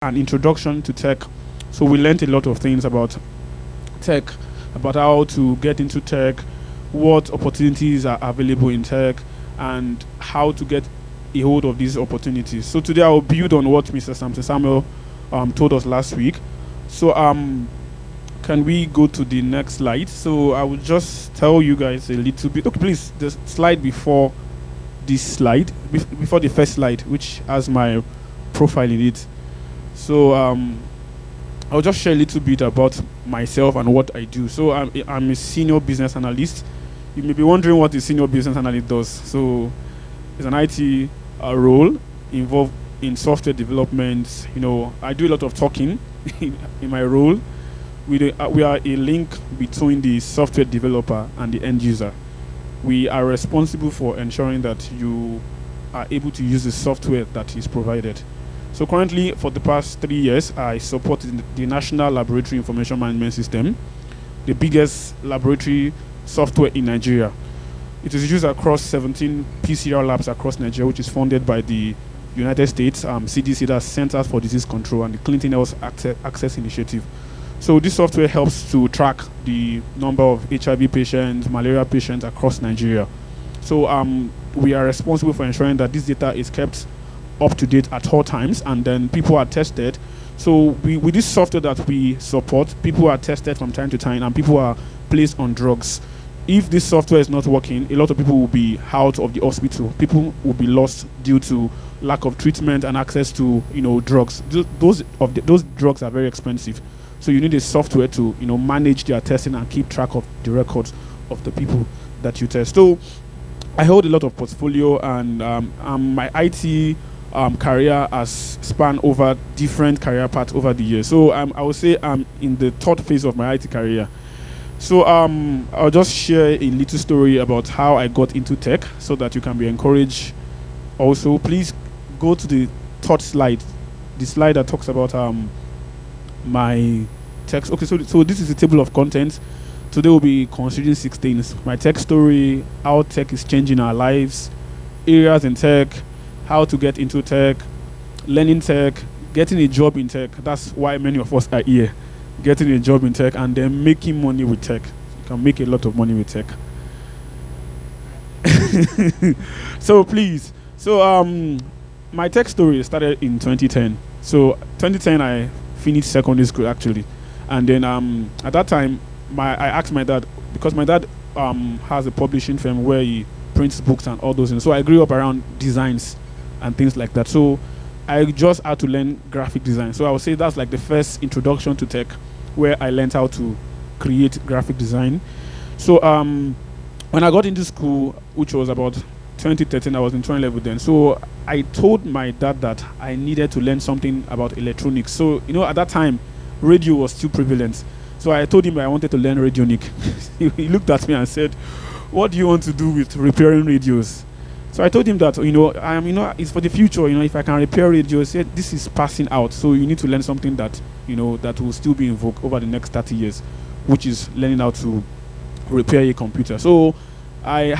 an introduction to tech. So we learned a lot of things about tech, about how to get into tech, what opportunities are available in tech, and how to get a hold of these opportunities. So today I will build on what Mr. Samson Samuel told us last week. So can we go to the next slide? So I will just tell you guys a little bit. Okay, please, the slide before this slide, before the first slide, which has my profile in it. So I'll just share a little bit about myself and what I do. So I'm a senior business analyst. You may be wondering what a senior business analyst does. So it's an IT role involved in software development. I do a lot of talking in my role. We are a link between the software developer and the end user. We are responsible for ensuring that you are able to use the software that is provided. So currently, for the past 3 years, I supported the National Laboratory Information Management System, the biggest laboratory software in Nigeria. It is used across 17 PCR labs across Nigeria, which is funded by the United States CDC, that's Centers for Disease Control, and the Clinton Health Access Initiative. So this software helps to track the number of HIV patients, malaria patients across Nigeria. So we are responsible for ensuring that this data is kept up to date at all times, and then people are tested. So with this software that we support, people are tested from time to time, and people are placed on drugs. If this software is not working, a lot of people will be out of the hospital. People will be lost due to lack of treatment and access to drugs. Those drugs are very expensive. So you need a software to manage their testing and keep track of the records of the people that you test. So I hold a lot of portfolio, and my IT career has spanned over different career paths over the years. So I would say I'm in the third phase of my IT career. So I'll just share a little story about how I got into tech so that you can be encouraged. Also, please go to the third slide, the slide that talks about my text. Okay, so this is the table of contents. Today we'll be considering 6 things: my tech story, how tech is changing our lives, areas in tech, how to get into tech, learning tech, getting a job in tech. That's why many of us are here, getting a job in tech, and then making money with tech. You can make a lot of money with tech. So please, my tech story started in 2010. So 2010, I finished secondary school actually, and then at that time, I asked my dad, because my dad has a publishing firm where he prints books and all those things. So I grew up around designs and things like that. So I just had to learn graphic design. So I would say that's like the first introduction to tech, where I learned how to create graphic design. So when I got into school, which was about 2013, I was in 2011 then. So I told my dad that I needed to learn something about electronics. So at that time, radio was still prevalent. So I told him I wanted to learn radionic. He looked at me and said, "What do you want to do with repairing radios?" So I told him that it's for the future. If I can repair radios, he said, "This is passing out. So you need to learn something that that will still be in vogue over the next 30 years, which is learning how to repair a computer." So I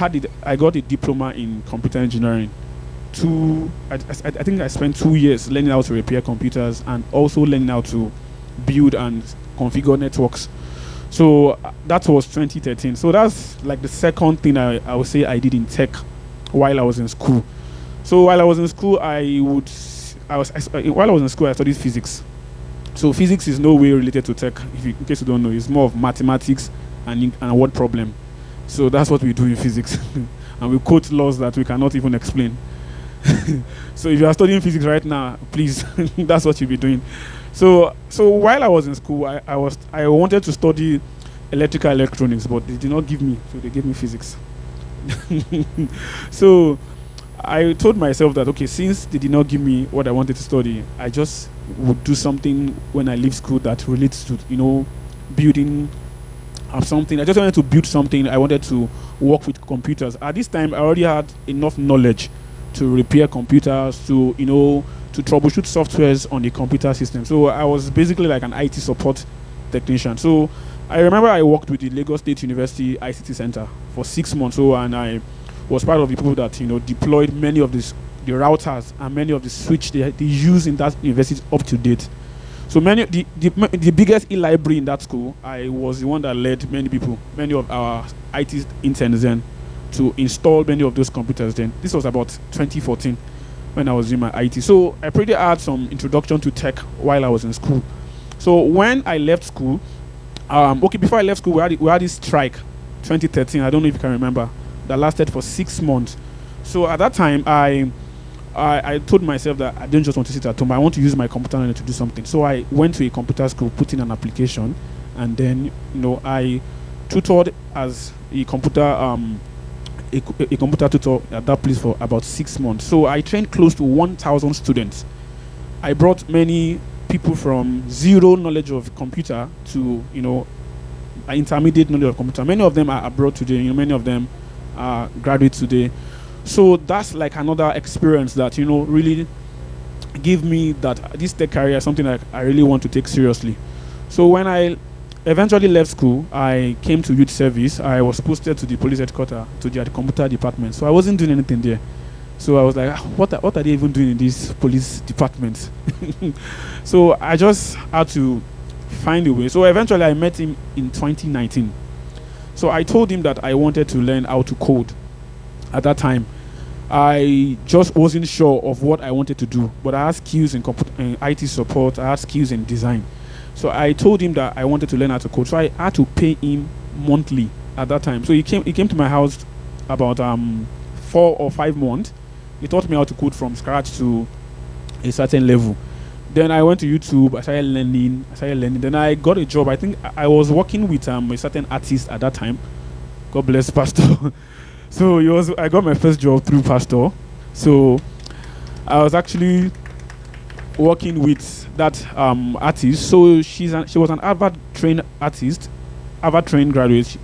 got a diploma in computer engineering. I think I spent 2 years learning how to repair computers and also learning how to build and configure networks. So that was 2013. So that's like the second thing I would say I did in tech while I was in school. So while I was in school, while I was in school, I studied physics. So physics is no way related to tech. In case you don't know, it's more of mathematics and a word problem. So that's what we do in physics. And we quote laws that we cannot even explain. So if you are studying physics right now, please, that's what you'll be doing. So while I was in school, I wanted to study electrical electronics, but they did not give me, so they gave me physics. So I told myself that, okay, since they did not give me what I wanted to study, I just would do something when I leave school that relates to, building something. I just wanted to build something. I wanted to work with computers. At this time, I already had enough knowledge to repair computers, to troubleshoot softwares on the computer system. So I was basically like an IT support technician. So I remember I worked with the Lagos State University ICT Center for 6 months. So, and I was part of the people that deployed many of the the routers and many of the switch they use in that university up to date. So the biggest e-library in that school, I was the one that led many of our IT interns then to install many of those computers then. This was about 2014 when I was in my IT. So I pretty had some introduction to tech while I was in school. So when I left school, before I left school, we had this strike, 2013. I don't know if you can remember, that lasted for 6 months. So at that time, I told myself that I didn't just want to sit at home. I want to use my computer knowledge to do something. So I went to a computer school, put in an application, and then I tutored as a computer tutor at that place for about 6 months. So I trained close to 1,000 students. I brought many people from zero knowledge of computer to intermediate knowledge of computer. Many of them are abroad today. Many of them are graduates today. So that's like another experience that really give me that this tech career is something that I really want to take seriously. So when I eventually left school, I came to youth service. I was posted to the police headquarters, to the computer department. So I wasn't doing anything there. So I was like, what are they even doing in this police department? So I just had to find a way. So eventually I met him in 2019. So I told him that I wanted to learn how to code. At that time, I just wasn't sure of what I wanted to do, but I had skills in IT support, I had skills in design. So I told him that I wanted to learn how to code. So I had to pay him monthly at that time. So he came to my house about 4 or 5 months. He taught me how to code from scratch to a certain level. Then I went to YouTube. I started learning. Then I got a job. I think I was working with a certain artist at that time. God bless Pastor. So I got my first job through Pastor. So I was actually working with that artist. So she was an Harvard-trained artist, Harvard-trained graduate.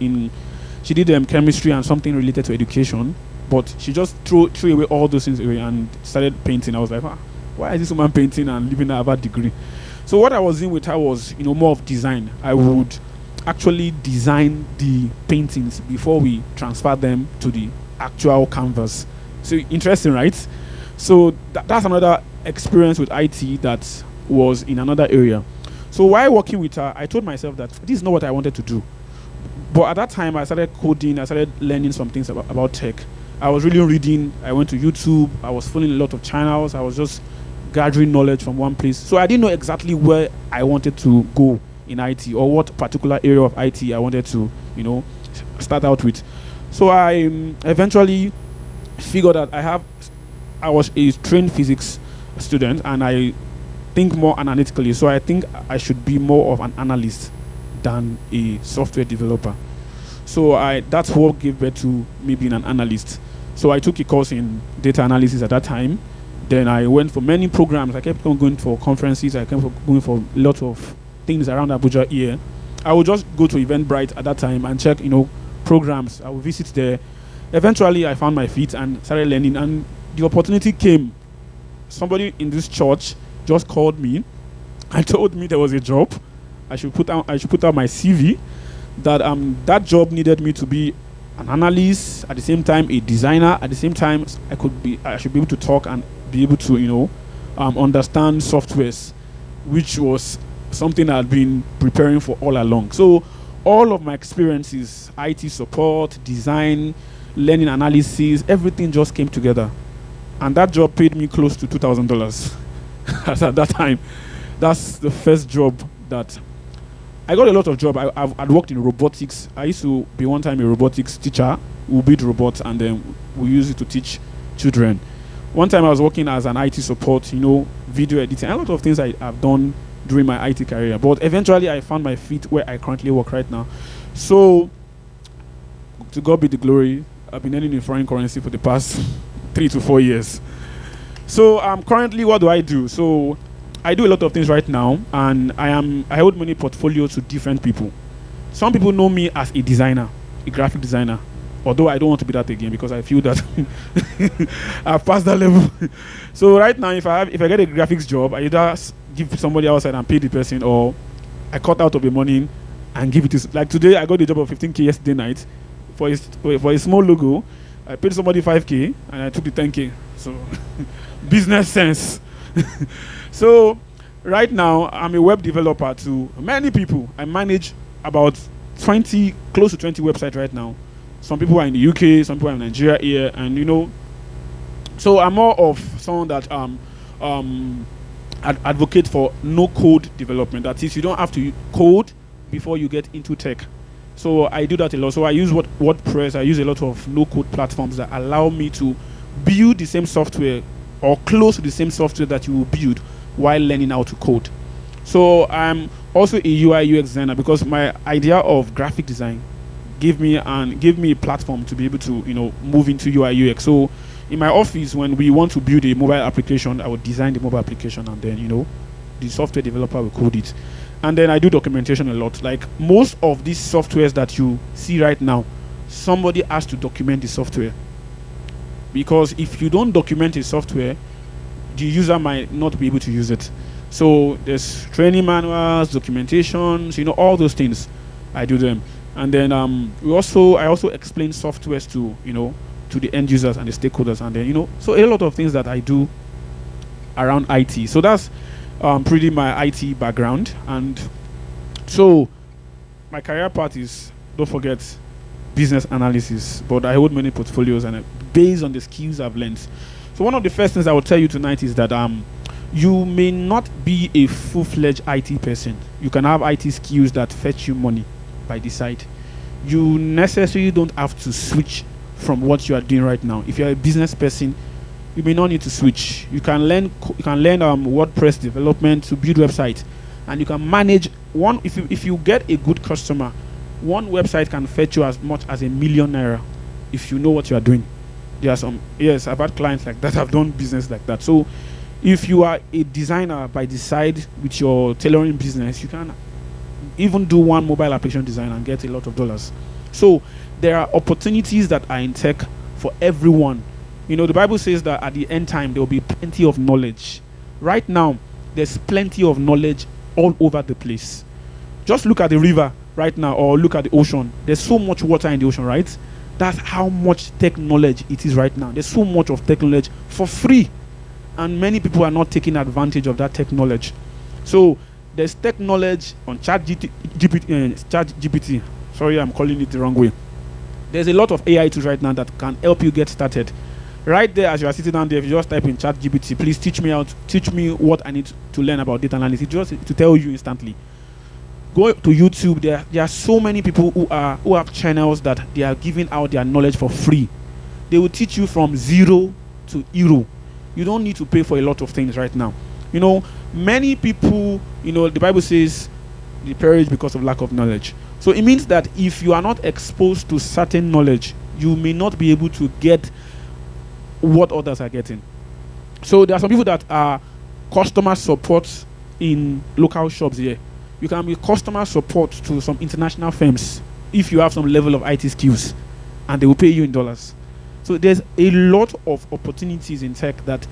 She did chemistry and something related to education, but she just threw away all those things away and started painting. I was like, why is this woman painting and leaving a Harvard degree? So what I was doing with her was, more of design. I would actually design the paintings before we transfer them to the actual canvas. So interesting, right? So that's another experience with IT that was in another area. So while working with her, I told myself that this is not what I wanted to do. But at that time, I started coding. I started learning some things about tech. I was really reading. I went to YouTube. I was following a lot of channels. I was just gathering knowledge from one place. So I didn't know exactly where I wanted to go in IT or what particular area of IT I wanted to, start out with. So I eventually figured that I was a trained physics student and I think more analytically. So I think I should be more of an analyst than a software developer. So that's what gave birth to me being an analyst. So I took a course in data analysis at that time. Then I went for many programs. I kept on going for conferences. I kept on going for a lot of things around Abuja here. I would just go to Eventbrite at that time and check, programs. I would visit there. Eventually, I found my feet and started learning. And the opportunity came. Somebody in this church just called me and told me there was a job. I should put out my CV. That job needed me to be an analyst, at the same time a designer. At the same time, I should be able to talk and be able to, understand softwares, which was something I had been preparing for all along. So all of my experiences, IT support, design, learning analysis, everything just came together. And that job paid me close to $2,000 at that time. That's the first job that I got. A lot of job. I'd worked in robotics. I used to be one time a robotics teacher. We build robots and then we use it to teach children. One time I was working as an IT support, video editing, a lot of things I've done during my IT career. But eventually I found my feet where I currently work right now. So to God be the glory. I've been earning in foreign currency for the past 3 to 4 years. So currently, what do I do? So I do a lot of things right now, and I hold many portfolios to different people. Some people know me as a designer, a graphic designer. Although I don't want to be that again because I feel that I've passed that level. So right now, if I get a graphics job, I either give somebody outside and pay the person, or I cut out of the money and give it to. Like today, I got a job of 15K yesterday night for a small logo. I paid somebody 5K and I took the 10K. So business sense. So right now I'm a web developer to many people. I manage about 20, close to 20 websites right now. Some people are in the UK, some people are in Nigeria here, and so I'm more of someone that um advocate for no code development. That is, you don't have to code before you get into tech. So I do that a lot. So I use WordPress. I use a lot of no code platforms that allow me to build the same software or close to the same software that you will build while learning how to code. So I'm also a UI UX designer because my idea of graphic design gave me a platform to be able to move into UI UX. So in my office, when we want to build a mobile application, I would design the mobile application, and then the software developer will code it. And then I do documentation a lot. Like most of these softwares that you see right now, somebody has to document the software, because if you don't document a software, the user might not be able to use it. So there's training manuals, documentations, all those things. I do them. And then I also explain softwares to the end users and the stakeholders, and then so a lot of things that I do around IT. So that's pretty my IT background. And so my career path is, don't forget, business analysis, but I hold many portfolios and based on the skills I've learned. So one of the first things I will tell you tonight is that you may not be a full-fledged IT person. You can have IT skills that fetch you money by the side. You necessarily don't have to switch from what you are doing right now. If you're a business person, you may not need to switch. You can learn WordPress development to build websites, and you can manage one. If you get a good customer, one website can fetch you as much as £1 million if you know what you are doing. There are some, yes, I've had clients like that. Have done business like that. So if you are a designer by the side with your tailoring business, you can even do one mobile application design and get a lot of dollars. So there are opportunities that are in tech for everyone. The Bible says that at the end time there will be plenty of knowledge. Right now, there's plenty of knowledge all over the place. Just look at the river right now, or look at the ocean. There's so much water in the ocean, right? That's how much tech knowledge it is right now. There's so much of tech knowledge for free, and many people are not taking advantage of that tech knowledge. So there's tech knowledge on ChatGPT. Sorry, I'm calling it the wrong way. There's a lot of AI tools right now that can help you get started. Right there, as you are sitting down there, if you just type in ChatGPT, please teach me what I need to learn about data analysis. Just to tell you instantly. Go to YouTube. There are so many people who have channels that they are giving out their knowledge for free. They will teach you from zero to hero. You don't need to pay for a lot of things right now. Many people, the Bible says they perish because of lack of knowledge. So it means that if you are not exposed to certain knowledge, you may not be able to get what others are getting. So there are some people that are customer support in local shops here. You can be customer support to some international firms if you have some level of IT skills, and they will pay you in dollars. So there's a lot of opportunities in tech that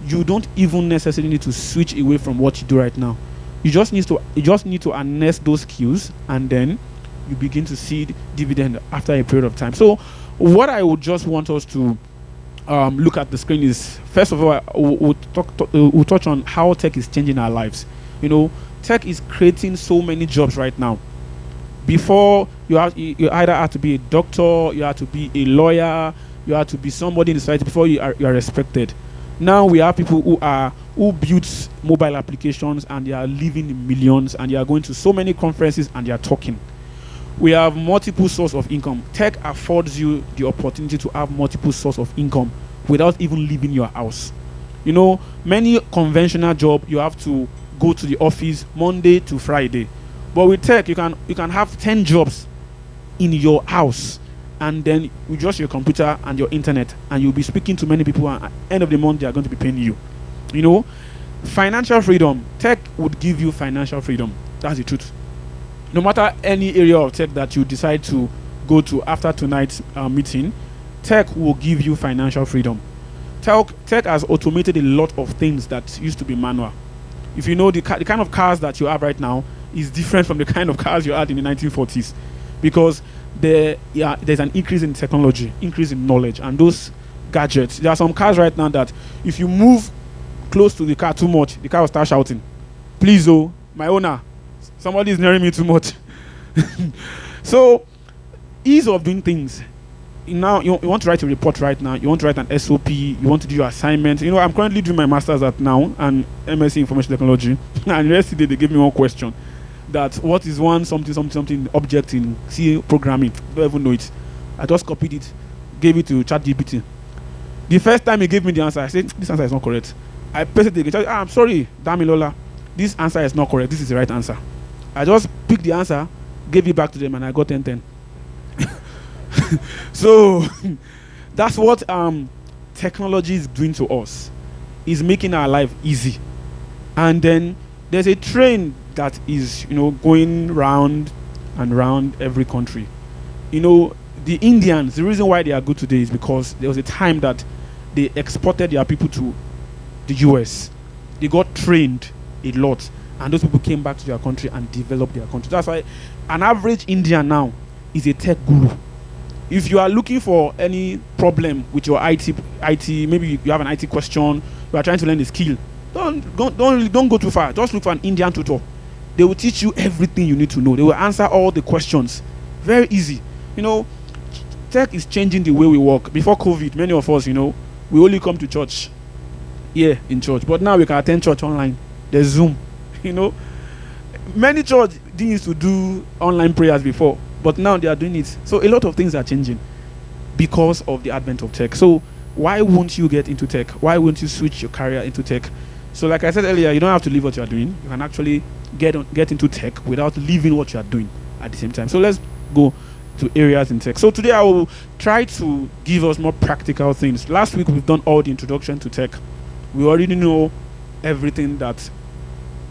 you don't even necessarily need to switch away from what you do right now. You just need to harness those skills, and then you begin to see dividend after a period of time. So what I would just want us to look at the screen is, first of all, we'll touch on how tech is changing our lives. Tech is creating so many jobs right now. Before, you either have to be a doctor, you have to be a lawyer, you have to be somebody in the society before you are respected. Now we have people who build mobile applications, and they are living in millions, and they are going to so many conferences, and they are talking. We have multiple sources of income. Tech affords you the opportunity to have multiple sources of income without even leaving your house. Many conventional jobs, you have to go to the office Monday to Friday. But with tech, you can have 10 jobs in your house, and then with just your computer and your internet, and you'll be speaking to many people, and at the end of the month, they are going to be paying you. Financial freedom. Tech would give you financial freedom. That's the truth. No matter any area of tech that you decide to go to after tonight's meeting, tech will give you financial freedom. Tech has automated a lot of things that used to be manual. If you know the kind of cars that you have right now is different from the kind of cars you had in the 1940s, because there's an increase in technology, increase in knowledge, and those gadgets. There are some cars right now that if you move close to the car too much, the car will start shouting, "Please, oh, my owner, somebody is nearing me too much." So, ease of doing things. Now, you want to write a report right now, you want to write an SOP, you want to do your assignment. I'm currently doing my master's at now and MSc Information Technology. And yesterday they gave me one question that what is one something object in C programming? Don't even know it. I just copied it, gave it to ChatGPT. The first time he gave me the answer, I said, "This answer is not correct." I pasted it again. "I'm sorry, Damilola, this answer is not correct. This is the right answer." I just picked the answer, gave it back to them, and I got 10-10. So that's what technology is doing to us. It's making our life easy. And then there's a train that is, going round and round every country. The Indians, the reason why they are good today is because there was a time that they exported their people to the US. They got trained a lot, and those people came back to their country and developed their country. That's why an average Indian now is a tech guru. If you are looking for any problem with your IT, maybe you have an IT question, you are trying to learn a skill, don't go too far. Just look for an Indian tutor. They will teach you everything you need to know. They will answer all the questions. Very easy. Tech is changing the way we work. Before COVID, many of us, we only come to church here in church, but now we can attend church online. There's Zoom. Many church didn't used to do online prayers before, but now they are doing it. So a lot of things are changing because of the advent of tech. So why won't you get into tech? Why won't you switch your career into tech? So like I said earlier, you don't have to leave what you are doing. You can actually get into tech without leaving what you are doing at the same time. So let's go to areas in tech. So today I will try to give us more practical things. Last week we've done all the introduction to tech. We already know everything that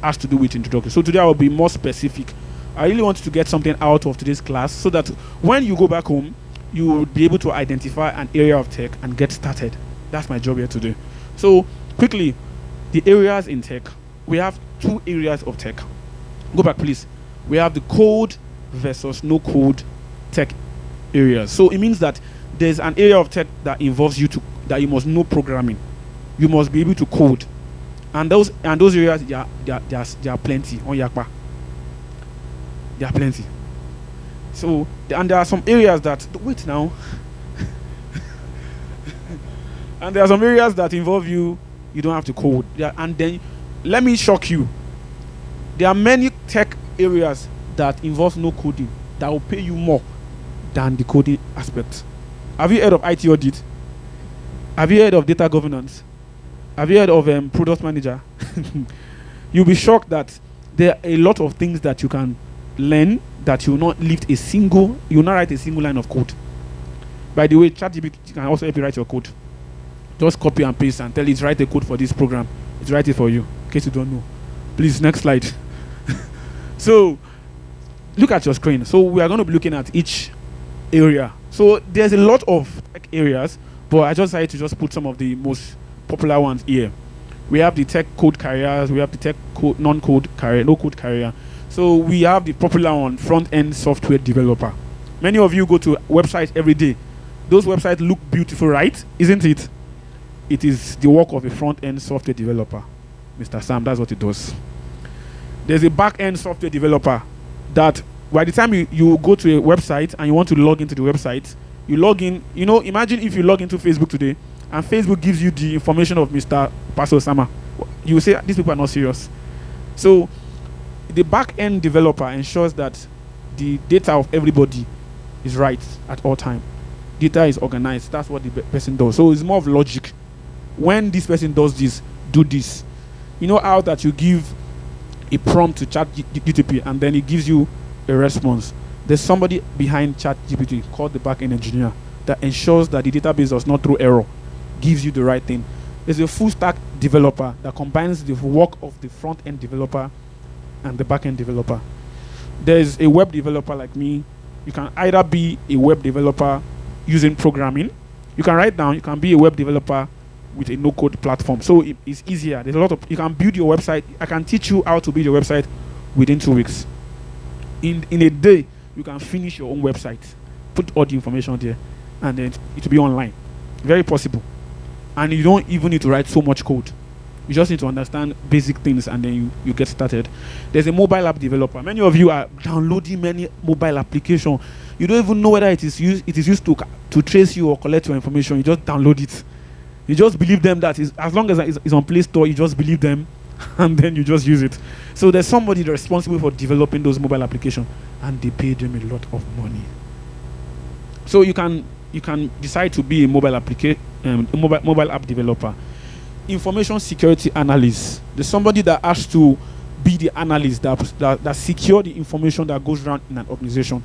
has to do with introduction. So today I will be more specific. I really want to get something out of today's class so that when you go back home, you will be able to identify an area of tech and get started. That's my job here today. So quickly, the areas in tech. We have two areas of tech. Go back, please. We have the code versus no code tech areas. So it means that there's an area of tech that involves that you must know programming. You must be able to code. And those areas, there are plenty on Yakpa. There are plenty. So, and there are some areas that, wait now. And there are some areas that involve you don't have to code. And then, let me shock you. There are many tech areas that involve no coding that will pay you more than the coding aspect. Have you heard of IT audit? Have you heard of data governance? Have you heard of product manager? You'll be shocked that there are a lot of things that you can learn that you will not write a single line of code. By the way, ChatGPT can also help you write your code. Just copy and paste and tell it, write a code for this program. It's write it for you, in case you don't know. Please, next slide. So, look at your screen. So, we are going to be looking at each area. So, there's a lot of tech areas, but I just decided to just put some of the most popular ones here. We have the tech code careers, we have the tech code, non-code career, no-code career. So we have the popular one, front-end software developer. Many of you go to websites every day. Those websites look beautiful, right? Isn't it? It is the work of a front-end software developer. Mr. Sam, that's what it does. There's a back-end software developer that by the time you go to a website and you want to log into the website, you log in. Imagine if you log into Facebook today and Facebook gives you the information of Mr. Paso Sama. You will say, these people are not serious. So the back-end developer ensures that the data of everybody is right at all time. Data is organized. That's what the person does. So it's more of logic. When this person does this, do this. You know how that you give a prompt to ChatGPT and then it gives you a response. There's somebody behind ChatGPT called the back-end engineer that ensures that the database does not throw error, gives you the right thing. There's a full-stack developer that combines the work of the front-end developer and the back-end developer. There's a web developer like me. You can either be a web developer using programming. You can be a web developer with a no-code platform. So it's easier. There's a lot of, you can build your website. I can teach you how to build your website within 2 weeks. In a day, you can finish your own website, put all the information there, and then it will be online. Very possible. And you don't even need to write so much code. You just need to understand basic things and then you get started. There's a mobile app developer. Many of you are downloading many mobile applications. You don't even know whether it is used to trace you or collect your information. You just download it. You just believe them that as long as it's on Play Store, you just believe them and then you just use it. So there's somebody responsible for developing those mobile applications and they pay them a lot of money. So you can decide to be a mobile app developer. Information security analyst. There's somebody that has to be the analyst that secure the information that goes around in an organization.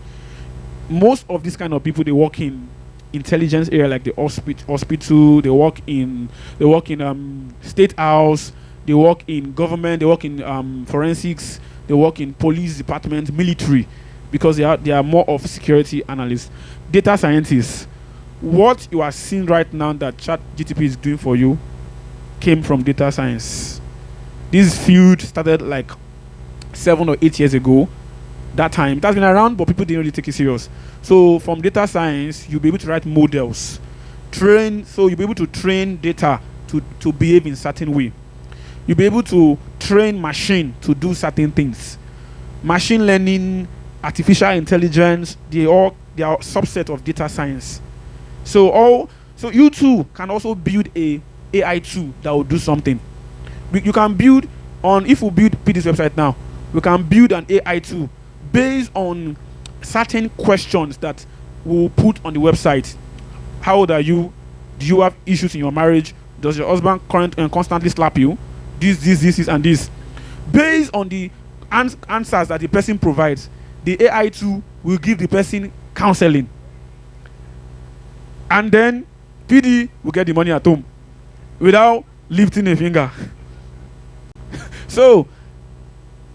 Most of these kind of people, they work in intelligence area like the hospital, they work in state house, they work in government, they work in forensics, they work in police department, military, because they are more of security analysts. Data scientists. What you are seeing right now that ChatGPT is doing for you came from data science. This field started like 7 or 8 years ago. That time it has been around, but people didn't really take it serious. So from data science, you'll be able to write models, so you'll be able to train data to behave in certain way. You'll be able to train machine to do certain things. Machine learning, artificial intelligence, they are subset of data science. So you too can also build a AI tool that will do something. You can build if we build PD's website now, we can build an AI tool based on certain questions that we'll put on the website. How old are you? Do you have issues in your marriage? Does your husband constantly slap you? This, and this. Based on the answers that the person provides, the AI tool will give the person counseling. And then PD will get the money at home without lifting a finger. So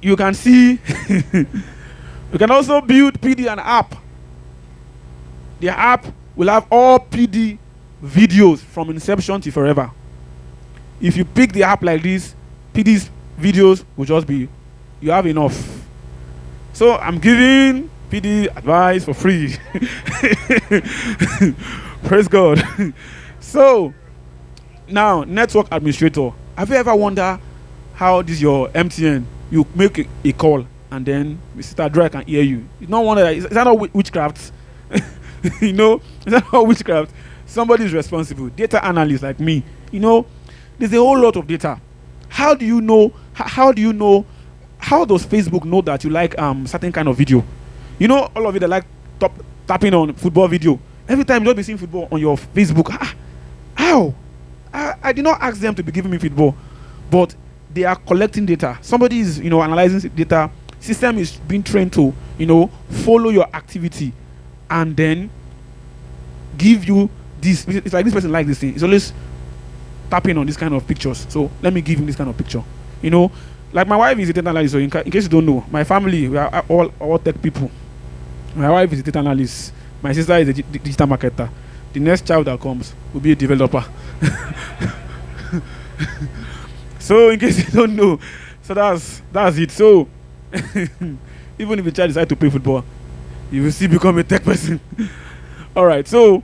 you can see you can also build PD an app. The app will have all PD videos from inception to forever. If you pick the app like this, PD's videos will just be, you have enough. So I'm giving PD advice for free. Praise God. So now, network administrator. Have you ever wondered how this your MTN? You make a call and then Mr. Drake can hear you. It's not wonder. Is that not witchcraft? Is that not witchcraft? Somebody is responsible. Data analyst like me. There's a whole lot of data. How do you know? How does Facebook know that you like certain kind of video? All of you that like tapping on football video. Every time you don't be seeing football on your Facebook. How? I did not ask them to be giving me football, but they are collecting data. Somebody is, analyzing data. System is being trained to, follow your activity, and then give you this. It's like this person likes this thing. It's always tapping on this kind of pictures. So let me give him this kind of picture. Like my wife is a data analyst. So in case you don't know, my family, we are all tech people. My wife is a data analyst. My sister is a digital marketer. The next child that comes will be a developer. So in case you don't know, so that's it. So even if the child decides to play football, you will still become a tech person. All right. So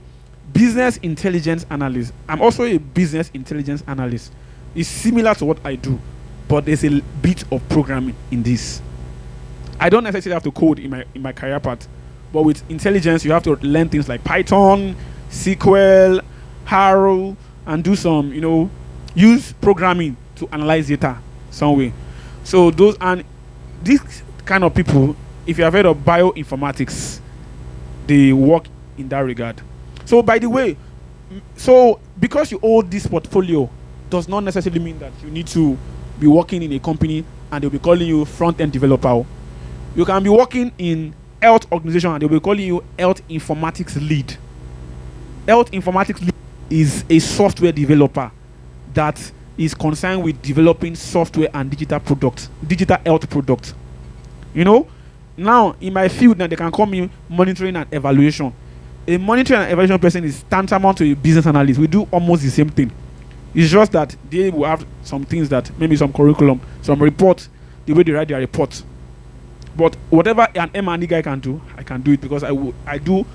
business intelligence analyst. I'm also a business intelligence analyst. It's similar to what I do, but there's a bit of programming in this. I don't necessarily have to code in my career path, but with intelligence, you have to learn things like Python, SQL, Arrow, and do some, use programming to analyze data some way. So these kind of people, if you have heard of bioinformatics, they work in that regard. So by the way, because you hold this portfolio does not necessarily mean that you need to be working in a company and they'll be calling you front-end developer. You can be working in health organization and they'll be calling you health informatics lead. Health informatics lead is a software developer that is concerned with developing software and digital health products. Now in my field now they can call me monitoring and evaluation. A monitoring and evaluation person is tantamount to a business analyst. We do almost the same thing. It's just that they will have some things that maybe some curriculum, some report, the way they write their report. But whatever an M&E guy can do, I can do it because I do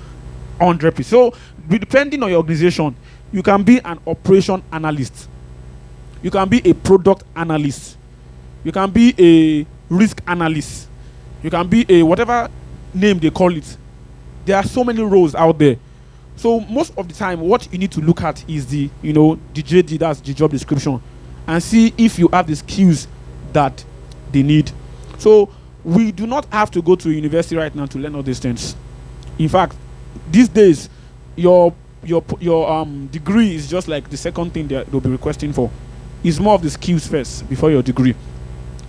100%. So, depending on your organization, you can be an operation analyst, you can be a product analyst, you can be a risk analyst, you can be a whatever name they call it. There are so many roles out there. So most of the time, what you need to look at is the JD, that's the job description, and see if you have the skills that they need. So we do not have to go to university right now to learn all these things. In fact, these days, your degree is just like the second thing they'll be requesting for. It's more of the skills first before your degree.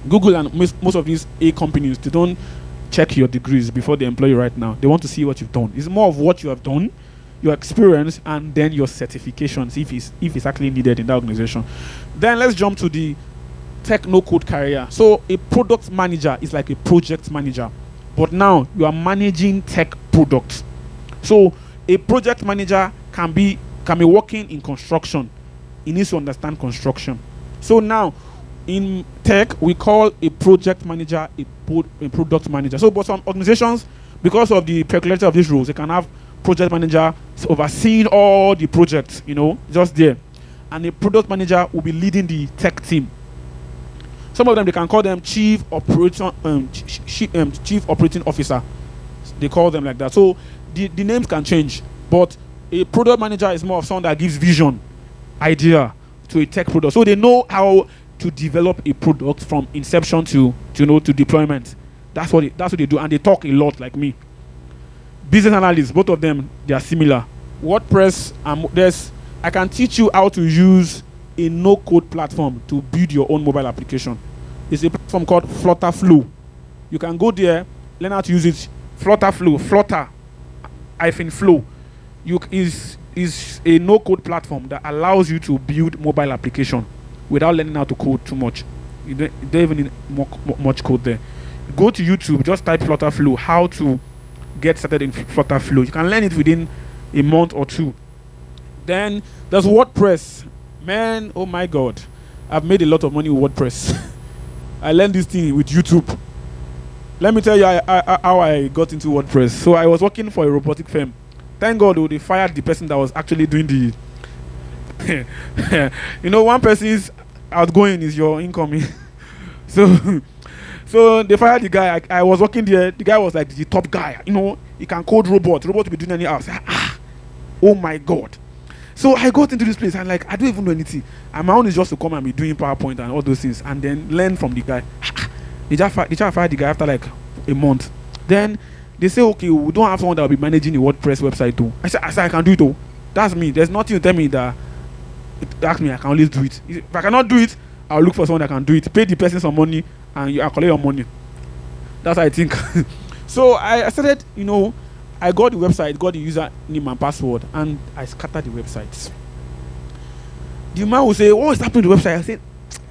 Google and most of these A companies, they don't check your degrees before they employ you right now. They want to see what you've done. It's more of what you have done, your experience, and then your certifications if it's actually needed in that organization. Then let's jump to the techno code career. So a product manager is like a project manager, but now you are managing tech products. So a project manager can be working in construction. He needs to understand construction. So now in tech, we call a project manager a product manager. So, but some organizations, because of the peculiarity of these roles, they can have project manager overseeing all the projects, just there. And a product manager will be leading the tech team. Some of them, they can call them chief operating officer. They call them like that. So the names can change, but a product manager is more of someone that gives vision, idea to a tech product. So they know how to develop a product from inception to deployment. That's what they do, and they talk a lot like me. Business analysts, both of them, they are similar. WordPress, I can teach you how to use a no-code platform to build your own mobile application. It's a platform called Flutterflow. You can go there, learn how to use it. Flutterflow, Flutter-flow, is a no-code platform that allows you to build mobile application without learning how to code too much. You don't even need much code there. Go to YouTube, just type Flutterflow, how to get started in Flutterflow. You can learn it within a month or two. Then there's WordPress. Man, oh my God, I've made a lot of money with WordPress. I learned this thing with YouTube. Let me tell you how I got into WordPress. So I was working for a robotic firm. Thank God, they fired the person that was actually doing the one person's outgoing is your incoming. so they fired the guy. I was working there. The guy was like the top guy. He can code robot. Robot will be doing any else. Oh my God. So I got into this place and I don't even know anything. And my own is just to come and be doing PowerPoint and all those things and then learn from the guy. They just fired the guy after like a month. Then they say, okay, we don't have someone that will be managing the WordPress website too. I said I can do it though. That's me. There's nothing to tell me that ask me, I can always do it. If I cannot do it, I'll look for someone that can do it. Pay the person some money and I'll collect your money. That's how I think. So I started, I got the website, got the user name and password, and I scattered the websites. The man will say, what is happening to the website? I said,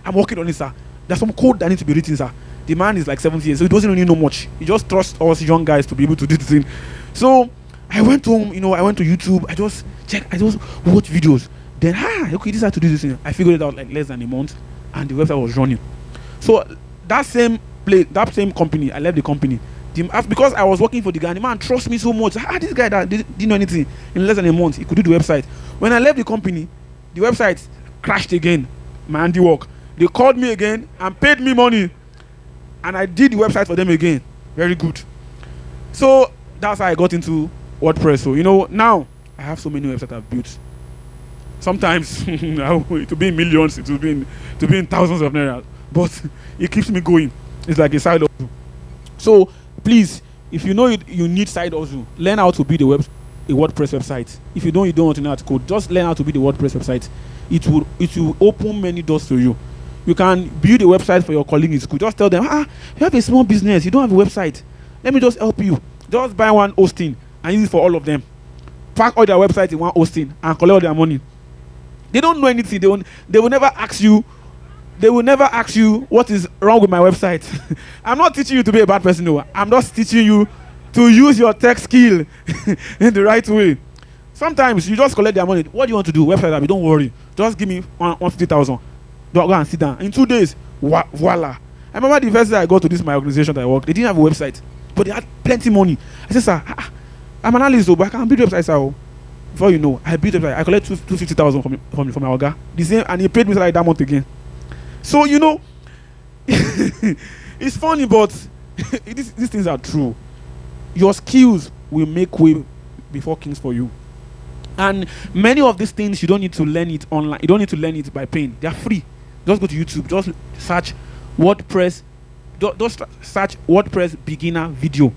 I'm working on it, sir. There's some code that needs to be written, sir. The man is like 70 years, so he doesn't really know much. He just trusts us young guys to be able to do the thing. So I went home, I went to YouTube. I just watch videos. Then, okay, this is how to do this thing. I figured it out like less than a month, and the website was running. So that same company, I left the company. Because I was working for the guy, the man trusts me so much. This guy that didn't know anything in less than a month, he could do the website. When I left the company, the website crashed again. My handiwork. They called me again and paid me money, and I did the website for them again. Very good. So that's how I got into WordPress. So now I have so many websites I've built. Sometimes it will be in millions, it will be in thousands of naira, but it keeps me going. It's like a side hustle. So please, if you need side hustle, learn how to build a WordPress website. If you don't want to know how to code, just learn how to build a WordPress website. It will open many doors to you. You can build a website for your colleague in school. Just tell them, you have a small business, you don't have a website. Let me just help you. Just buy one hosting and use it for all of them. Pack all their websites in one hosting and collect all their money. They don't know anything. They will never ask you. They will never ask you what is wrong with my website. I'm not teaching you to be a bad person. No, I'm just teaching you to use your tech skill in the right way. Sometimes you just collect their money. What do you want to do? Website, don't worry. Just give me 150,000. Go and sit down. In 2 days, voila. I remember the first day I got to my organization that I worked. They didn't have a website, but they had plenty money. I said, sir, I'm an analyst, though, but I can build websites out. Before you know, I built a website. I collect 250,000 from my Oga. The same, and he paid me like that month again. So it's funny, but these things are true. Your skills will make way before kings for you. And many of these things, you don't need to learn it online. You don't need to learn it by paying. They are free. Just go to YouTube. Just search WordPress. Just search WordPress beginner video.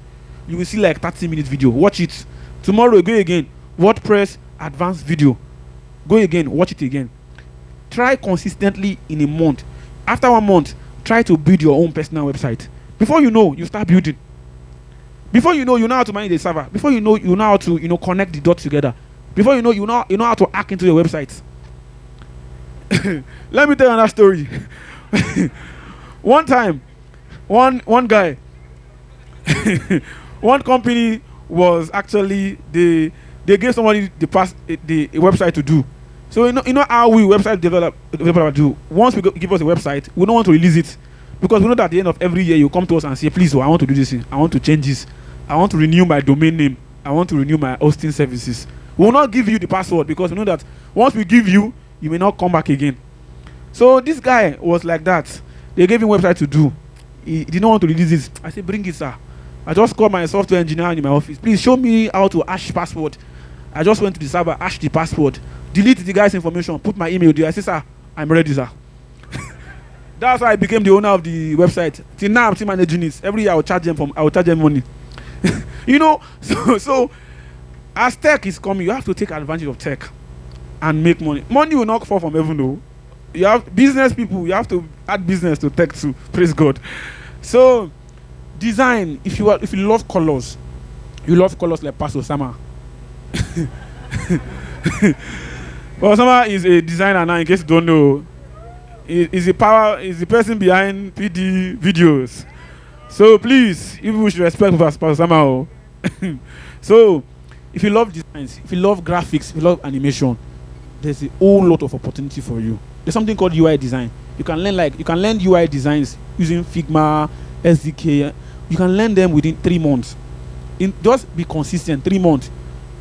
You will see like 30-minute video. Watch it. Tomorrow, go again. WordPress advanced video. Go again. Watch it again. Try consistently in a month. After 1 month, try to build your own personal website. Before you know, you start building. Before you know how to manage the server. Before you know how to connect the dots together. Before you know how to hack into your website. Let me tell you another story. One time, one guy, one company was actually they gave somebody the website to do. So you know how we website developer do. Once give us a website, we don't want to release it because we know that at the end of every year you come to us and say, please, I want to do this thing. I want to change this. I want to renew my domain name. I want to renew my hosting services. We will not give you the password because we know that once we give you, you may not come back again. So this guy was like that. They gave him website to do. He did not want to release this. I said, bring it, sir. I just called my software engineer in my office. Please show me how to hash password. I just went to the server, hash the password, delete the guy's information, put my email there. I said, sir, I'm ready, sir. That's how I became the owner of the website. Till now, I'm still managing it. Every year I will charge them money. So as tech is coming, you have to take advantage of tech and make money. Money will not fall from heaven, though. You have business people, you have to add business to tech too. Praise God. So design, if you love colors, you love colors like Pastor Sama. Well, Sama is a designer now, in case you don't know. Is the person behind PD videos. So please, you should respect Pastor Sama. So if you love designs, if you love graphics, if you love animation, there's a whole lot of opportunity for you. There's something called UI design. You can learn UI designs using Figma, SDK. You can learn them within 3 months. Just be consistent. 3 months.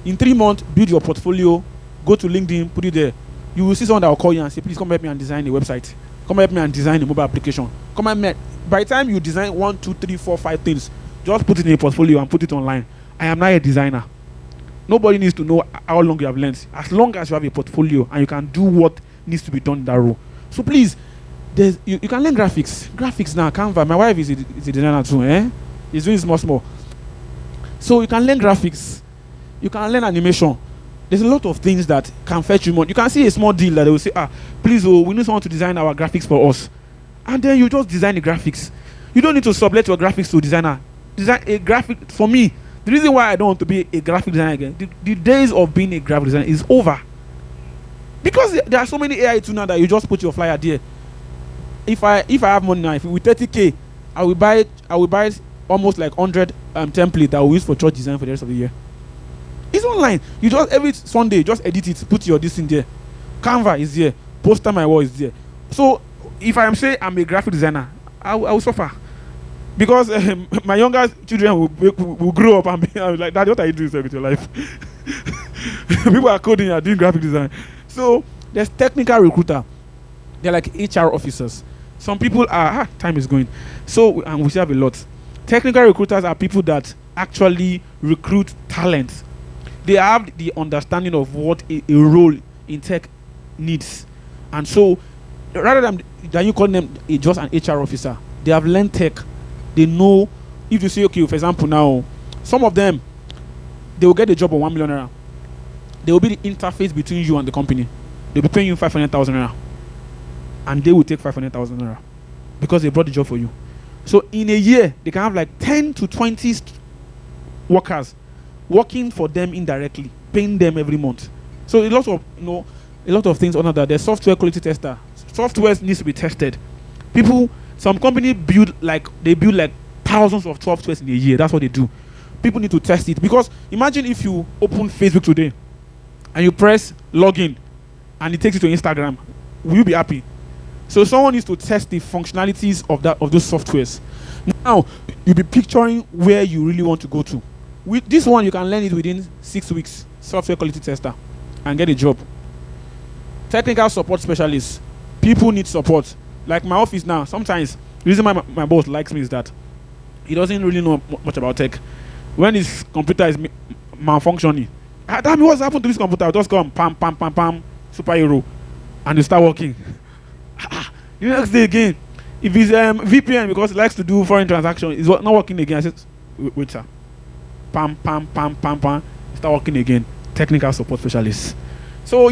In 3 months, build your portfolio. Go to LinkedIn, put it there. You will see someone that will call you and say, please come help me and design a website. Come help me and design a mobile application. Come help me. By the time you design 1, 2, 3, 4, 5 things, just put it in a portfolio and put it online. I am not a designer. Nobody needs to know how long you have learned. As long as you have a portfolio and you can do what needs to be done in that role. So please, you can learn graphics. Graphics now, Canva. My wife is a designer too. He's doing small. So you can learn graphics. You can learn animation. There's a lot of things that can fetch you money. You can see a small deal that they will say, please, we need someone to design our graphics for us. And then you just design the graphics. You don't need to sublet your graphics to a designer. Design a graphic. For me, the reason why I don't want to be a graphic designer again, the days of being a graphic designer is over. Because there are so many AI tools now that you just put your flyer there. If I have money now, with 30K, I will buy almost like 100 templates that I will use for church design for the rest of the year. It's online. You just every Sunday just edit it, put your this in there. Canva is there. Poster my wall is there. So if I am saying I'm a graphic designer, I will suffer. Because my younger children will grow up and be like, Daddy, what are you doing with your life? People are coding, are doing graphic design. So there's technical recruiter. They're like HR officers. Some people are time is going. So and we still have a lot. Technical recruiters are people that actually recruit talent. They have the understanding of what a role in tech needs. And so rather than you call them just an HR officer, they have learned tech. They know if you say, okay, for example, now some of them they will get a job of 1 million naira. They will be the interface between you and the company. They'll be paying you 500,000 naira. And they will take 500,000 naira because they brought the job for you. So in a year, they can have like 10 to 20 workers working for them indirectly, paying them every month. So a lot of things under that. There's software quality tester. Software needs to be tested. Some companies build like thousands of softwares in a year. That's what they do. People need to test it because imagine if you open Facebook today and you press login and it takes you to Instagram, will you be happy? So someone needs to test the functionalities of those softwares. Now you'll be picturing where you really want to go to. With this one, you can learn it within 6 weeks. Software quality tester, and get a job. Technical support specialist. People need support. Like my office now. Sometimes the reason my boss likes me is that he doesn't really know much about tech. When his computer is malfunctioning, tell me what's happened to this computer. I'll just come, pam, pam, pam, pam, superhero, and you start working. The next day again, if it's VPN because he likes to do foreign transactions, it's not working again. I said, wait, sir. Pam, pam, pam, pam, pam. Start working again. Technical support specialist. So,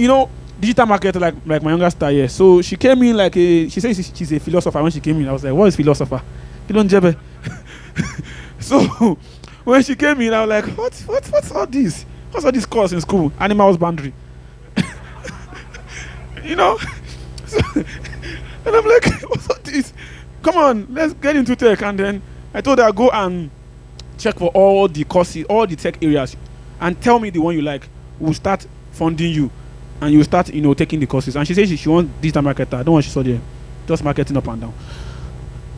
digital marketer like my younger sister here. So she came in she says she's a philosopher. When she came in, I was like, what is philosopher? You don't jebe. So when she came in, I was like, what's all this? What's all this course in school? Animal husbandry. So, and I'm like, what's all this? Come on, let's get into tech. And then I told her, go and check for all the courses, all the tech areas, and tell me the one you like. We'll start funding you, and you start, taking the courses. And she says she wants digital marketer. I don't want she saw there, just marketing up and down.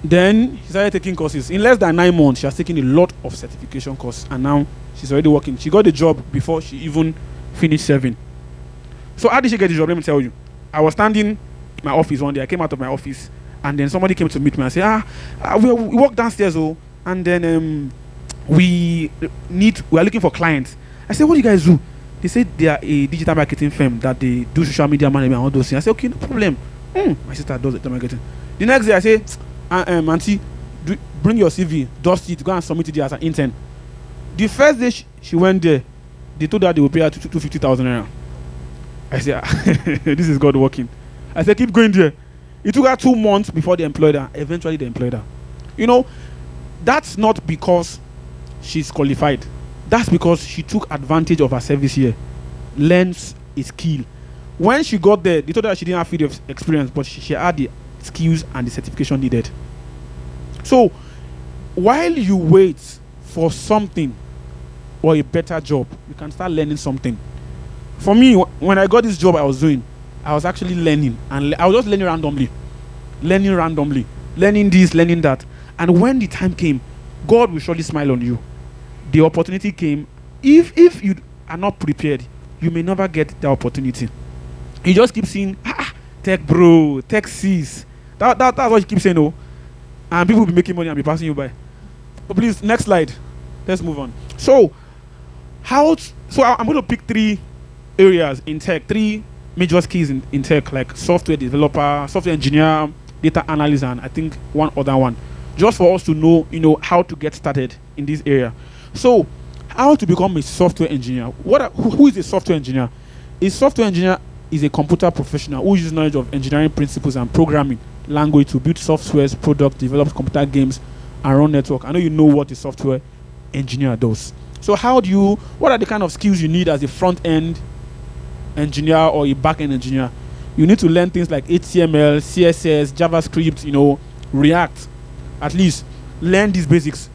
Then she started taking courses. In less than 9 months, she has taken a lot of certification courses, and now she's already working. She got the job before she even finished serving. So how did she get the job? Let me tell you. I was standing in my office one day. I came out of my office, and then somebody came to meet me and said, we walk downstairs, and then we are looking for clients. I said, what do you guys do? They said they are a digital marketing firm that they do social media management and all those things. I said, okay, no problem. My sister does digital marketing. The next day I say, auntie, bring your CV, dust it, go and submit it there as an intern. The first day she went there, they told her they would pay her 250,000 naira. I said, this is God working. I said, keep going there. It took her 2 months before they employed her. Eventually they employed her. That's not because she's qualified. That's because she took advantage of her service here. Learns a skill. When she got there, they told her she didn't have field of experience, but she had the skills and the certification needed. So, while you wait for something or a better job, you can start learning something. For me, when I got this job I was doing, I was actually learning. And I was just learning randomly. Learning this, learning that. And when the time came, God will surely smile on you. The opportunity came. If you are not prepared, you may never get the opportunity. You just keep saying, tech bro, tech sis. That's what you keep saying, and people will be making money and be passing you by. But please, next slide. Let's move on. So I'm going to pick 3 areas in tech, 3 major skills in tech, like software developer, software engineer, data analyst, and I think one other one, just for us to know, how to get started in this area. So, how to become a software engineer? Who is a software engineer? A software engineer is a computer professional who uses knowledge of engineering principles and programming language to build softwares, products, develop computer games, and run network. I know you know what a software engineer does. So what are the kind of skills you need as a front-end engineer or a back-end engineer? You need to learn things like HTML, CSS, JavaScript, React. At least learn these basics.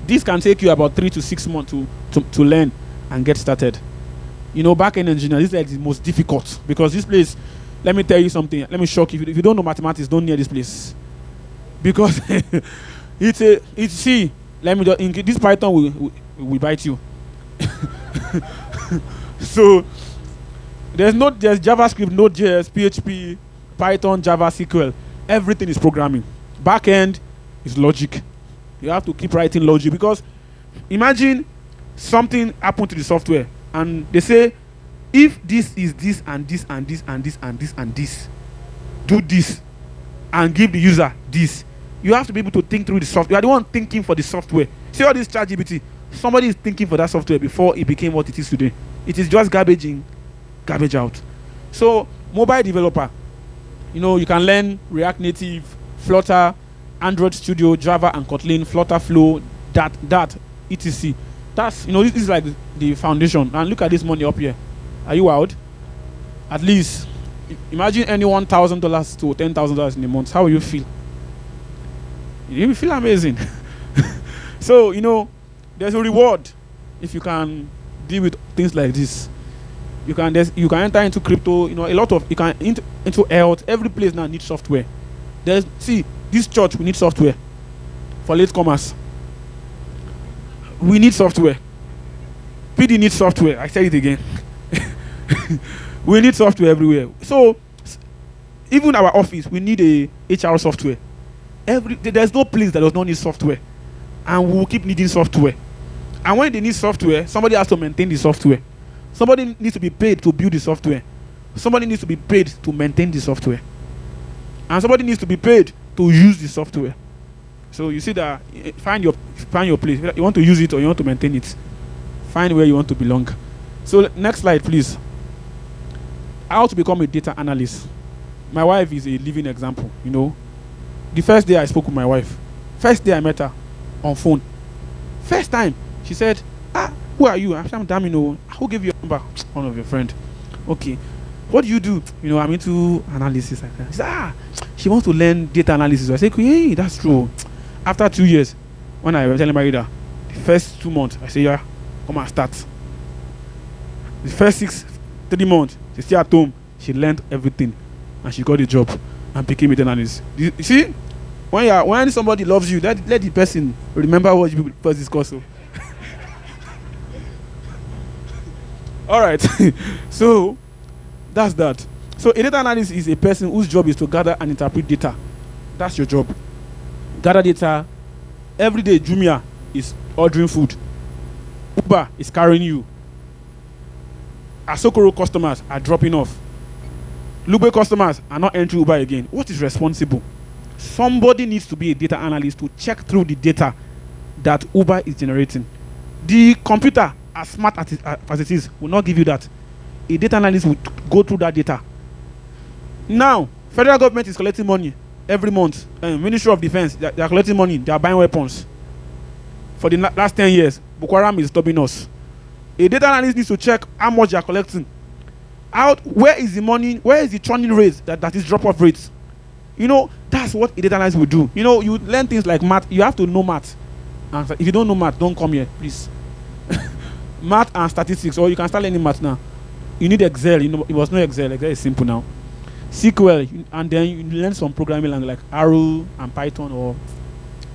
This can take you about 3 to 6 months to learn and get started. Back-end engineer, this is like the most difficult, because this place, let me tell you something. Let me shock you. If you don't know mathematics, don't near this place, because let me just, this Python will bite you. So there's JavaScript, Node.js, PHP, Python, Java, SQL. Everything is programming. Back-end is logic. You have to keep writing logic, because imagine something happened to the software and they say, if this is this and this and this and this and this and this, do this and give the user this. You have to be able to think through the software. You are the one thinking for the software. See all this ChatGPT. Somebody is thinking for that software before it became what it is today. It is just garbage in, garbage out. So mobile developer, you can learn React Native, Flutter, Android Studio, Java and Kotlin, Flutter Flow, that etc. That's this is like the foundation. And look at this money up here. Are you wild? At least imagine any $1,000 to $10,000 in a month. How will you feel? You will feel amazing. So there's a reward if you can deal with things like this. You can enter into crypto. A lot of you can into health. Every place now needs software. This church, we need software for latecomers. We need software. PD needs software. I said it again. We need software everywhere. So even our office, we need a HR software. There's no place that does not need software, and we will keep needing software. And when they need software, somebody has to maintain the software. Somebody needs to be paid to build the software. Somebody needs to be paid to maintain the software, and somebody needs to be paid to use the software. So you see that find your place. You want to use it or you want to maintain it. Find where you want to belong. So next slide, please. How to become a data analyst. My wife is a living example. You know, the first day I spoke with my wife, first day I met her on phone, first time she said, who are you? I'm damn, you know, who gave you your number? One of your friend. Okay, what do you do? You know, I'm into analysis like that. She said, she wants to learn data analysis. I said, hey, that's true. After 2 years, when I was telling my reader, the first 2 months, I said, yeah, come and start. The first 3 months, she's still at home. She learned everything, and she got a job and became a data analyst. You see, when somebody loves you, let the person remember what you first discussed. So. All right. So that's that. So a data analyst is a person whose job is to gather and interpret data. That's your job. Gather data. Every day, Jumia is ordering food. Uber is carrying you. Asokoro customers are dropping off. Lugbe customers are not entering Uber again. What is responsible? Somebody needs to be a data analyst to check through the data that Uber is generating. The computer, as smart as it is, will not give you that. A data analyst will go through that data. Now, federal government is collecting money every month. Ministry of Defense, they are collecting money. They are buying weapons. For the last 10 years, Boko Haram is stopping us. A data analyst needs to check how much they are collecting. Where is the money? Where is the churning rate that is drop-off rates? You know, that's what a data analyst will do. You know, you learn things like math. You have to know math. And if you don't know math, don't come here, please. Math and statistics, or you can start learning math now. You need Excel. You know, you must know Excel. Excel is simple now. SQL, and then you learn some programming language like Arrow and Python, or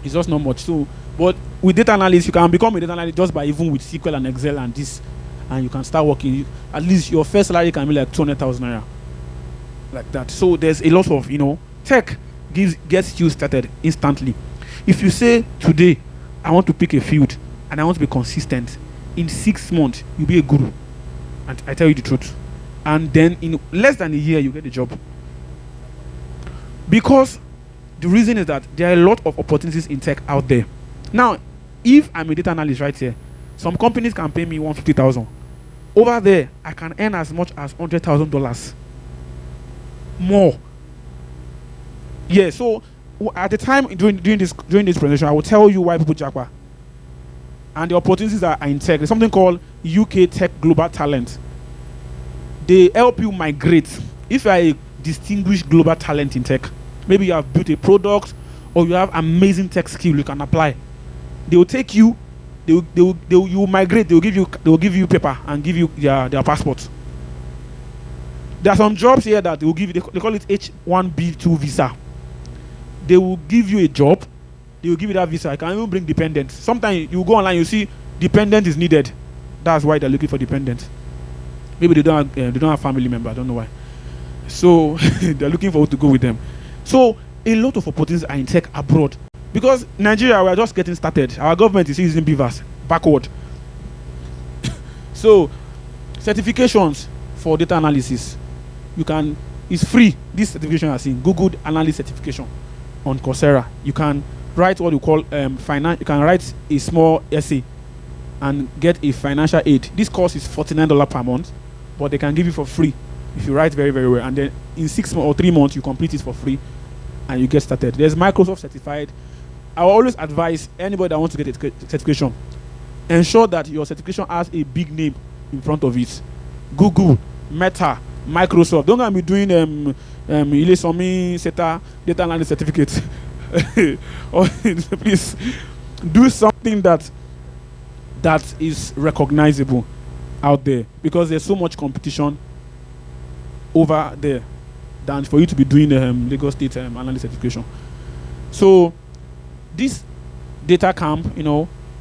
it's just not much. So, but with data analysis, you can become a data analyst just by even with SQL and Excel and this, and you can start working. At least your first salary can be like 200,000 naira, like that. So there's a lot of, you know, tech gets you started instantly. If you say today, I want to pick a field and I want to be consistent, in 6 months you'll be a guru. And I tell you the truth. And then in less than a year you get a job. Because the reason is that there are a lot of opportunities in tech out there. Now, if I'm a data analyst right here, some companies can pay me 150,000. Over there, I can earn as much as $100,000 more. Yeah, so at the time during this presentation, I will tell you why people japa. And the opportunities are in tech. There's something called UK Tech Global Talent. They help you migrate. If you are a distinguished global talent in tech, maybe you have built a product or you have amazing tech skill you can apply, they will take you. You will migrate. They will give you paper and give you their passport. There are some jobs here that they will give you. They call it H1B2 visa. They will give you a job. They will give you that visa. I can even bring dependents. Sometimes you go online, you see dependent is needed. That's why they're looking for dependent. Maybe they don't have family member. I don't know why. So they're looking for who to go with them. So a lot of opportunities are in tech abroad. Because Nigeria, we are just getting started. Our government is using beavers backward. So certifications for data analysis, it's free. This certification I've seen, Google Analyst certification on Coursera. You can write what you call you can write a small essay and get a financial aid. This course is $49 per month, but they can give you for free if you write very, very well. And then in 6 months or 3 months, you complete it for free and you get started. There's Microsoft certified. I will always advise anybody that wants to get a certification, ensure that your certification has a big name in front of it. Google, Meta, Microsoft. Don't gonna be doing Ilesomi SETA data analysis certificate. Or please do something that is recognizable out there, because there's so much competition over there than for you to be doing Lagos State analyst certification. So this data camp,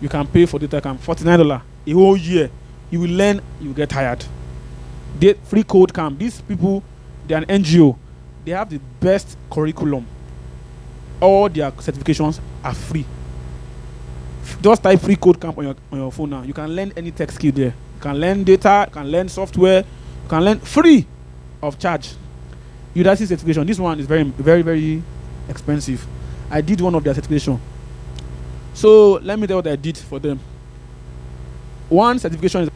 You can pay for data camp $49 a whole year. You will learn, you will get tired. The free code camp, these people, they're an NGO. They have the best curriculum. All their certifications are free. Just type free code camp on your phone now. You can learn any tech skill there. You can learn data, you can learn software, you can learn free of charge. Udacity certification. This one is very, very, very expensive. I did one of their certification. So let me tell you what I did for them. One certification is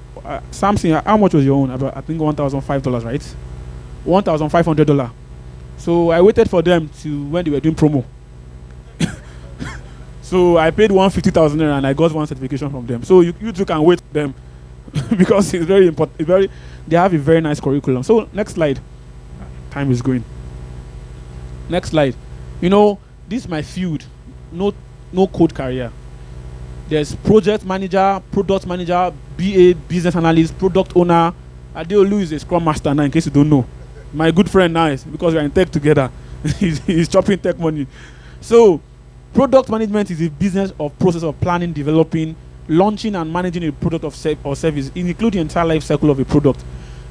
Samsung. How much was your own? About, I think $1,005, right? $1,500. So I waited for them to when they were doing promo. So I paid $150,000 and I got one certification from them. So you too can wait for them because it's very important. They have a very nice curriculum. So next slide. Time is going. Next slide. You know, this is my field. No code career. There's project manager, product manager, BA, business analyst, product owner. Adeolu is a scrum master now, in case you don't know. My good friend now is because we're in tech together. he's chopping tech money. So product management is a business of process of planning, developing, launching and managing a product or service, including the entire life cycle of a product.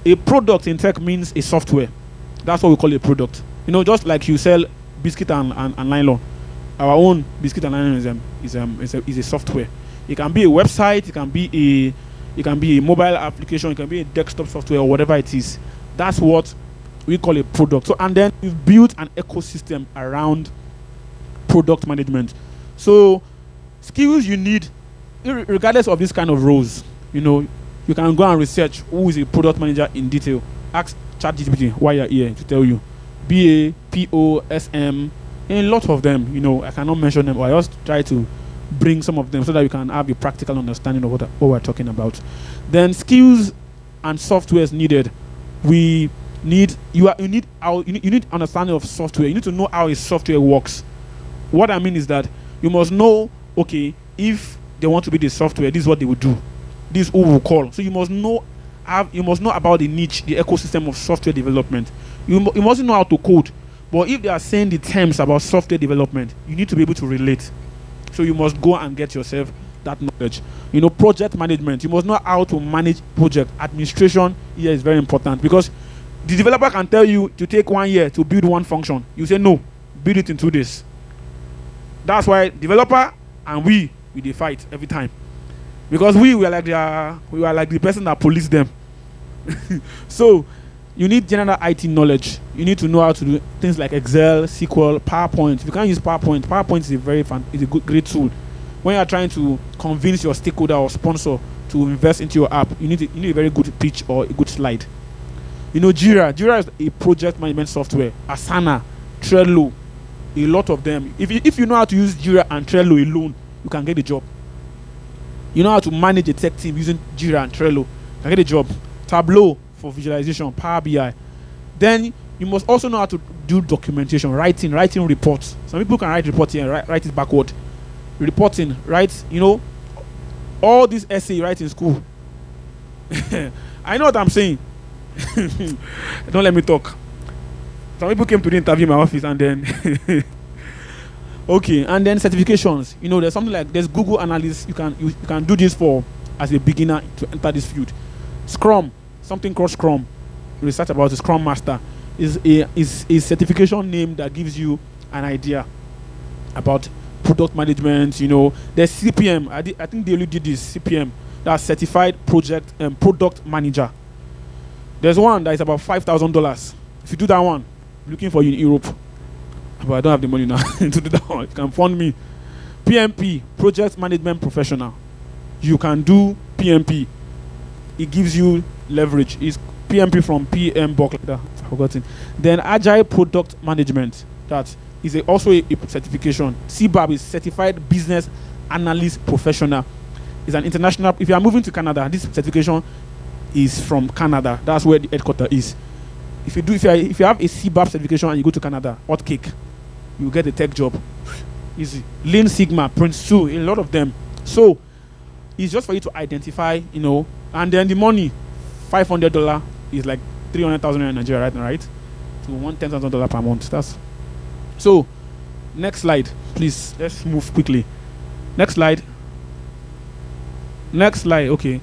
A product in tech means a software. That's what we call a product. You know, just like you sell biscuit and nylon. Our own biscuit and nylon is a software. It can be a website, it can be a mobile application, it can be a desktop software or whatever it is. That's what we call a product. So, and then we've built an ecosystem around product management. So skills you need, regardless of this kind of roles, you know, you can go and research who is a product manager in detail. Ask ChatGPT why you're here to tell you. BA, PO, SM, a lot of them, you know, I cannot mention them, but I just try to bring some of them so that you can have a practical understanding of what we're talking about. Then skills and softwares needed. You need understanding of software. You need to know how a software works. What I mean is that you must know, okay, if they want to be the software, this is what they will do. This is who will call. So you must know about the niche, the ecosystem of software development. You must know how to code. But if they are saying the terms about software development, you need to be able to relate. So you must go and get yourself that knowledge. You know, project management. You must know how to manage project. Administration here is very important because the developer can tell you to take 1 year to build one function. You say no, build it in 2 days. That's why developer and we fight every time, because we are like the person that police them. So you need general IT knowledge. You need to know how to do things like Excel, SQL, PowerPoint. If you can't use PowerPoint is a great tool. When you are trying to convince your stakeholder or sponsor to invest into your app, you need a very good pitch or a good slide. You know, Jira is a project management software. Asana, Trello, a lot of them. If you know how to use Jira and Trello alone, you can get a job. You know how to manage a tech team using Jira and Trello, you can get a job. Tableau for visualization, Power BI. Then you must also know how to do documentation, writing reports. Some people can write reports here and write it backward. Reporting, write, you know, all this essay you write in school. I know what I'm saying. Don't let me talk. Some people came to the interview in my office and then okay, and then certifications. You know, there's Google Analyst. You can do this for as a beginner to enter this field. Scrum, something called Scrum. Research about the Scrum Master is a certification name that gives you an idea about product management. You know, there's CPM. I think they only did this CPM. That's Certified Product Manager. There's one that is about $5,000. If you do that one, I'm looking for you in Europe. But I don't have the money now to do that one. You can fund me. PMP, Project Management Professional. You can do PMP. It gives you leverage. It's PMP from PM Book like that. I've forgotten. Then Agile Product Management. That is also a certification. CBAP is Certified Business Analyst Professional. It's an international. If you are moving to Canada, this certification is from Canada. That's where the headquarters is. If you have a CBAP certification and you go to Canada, hot cake, you get a tech job. Easy. Lean Sigma, Prince 2, a lot of them. So it's just for you to identify, you know, and then the money, $500 is like 300,000 in Nigeria right? So $10,000 per month. That's so. Next slide, please. Let's move quickly. Next slide. Next slide. Okay.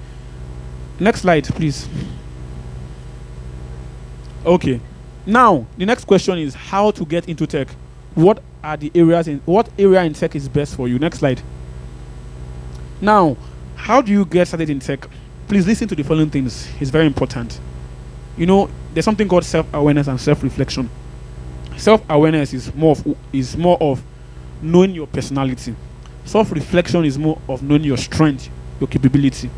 Next slide, please. Okay. Now, the next question is how to get into tech. What area in tech is best for you? Next slide. Now, how do you get started in tech? Please listen to the following things. It's very important. There's something called self-awareness and self-reflection. Self-awareness is more of knowing your personality. Self-reflection is more of knowing your strength, your capability.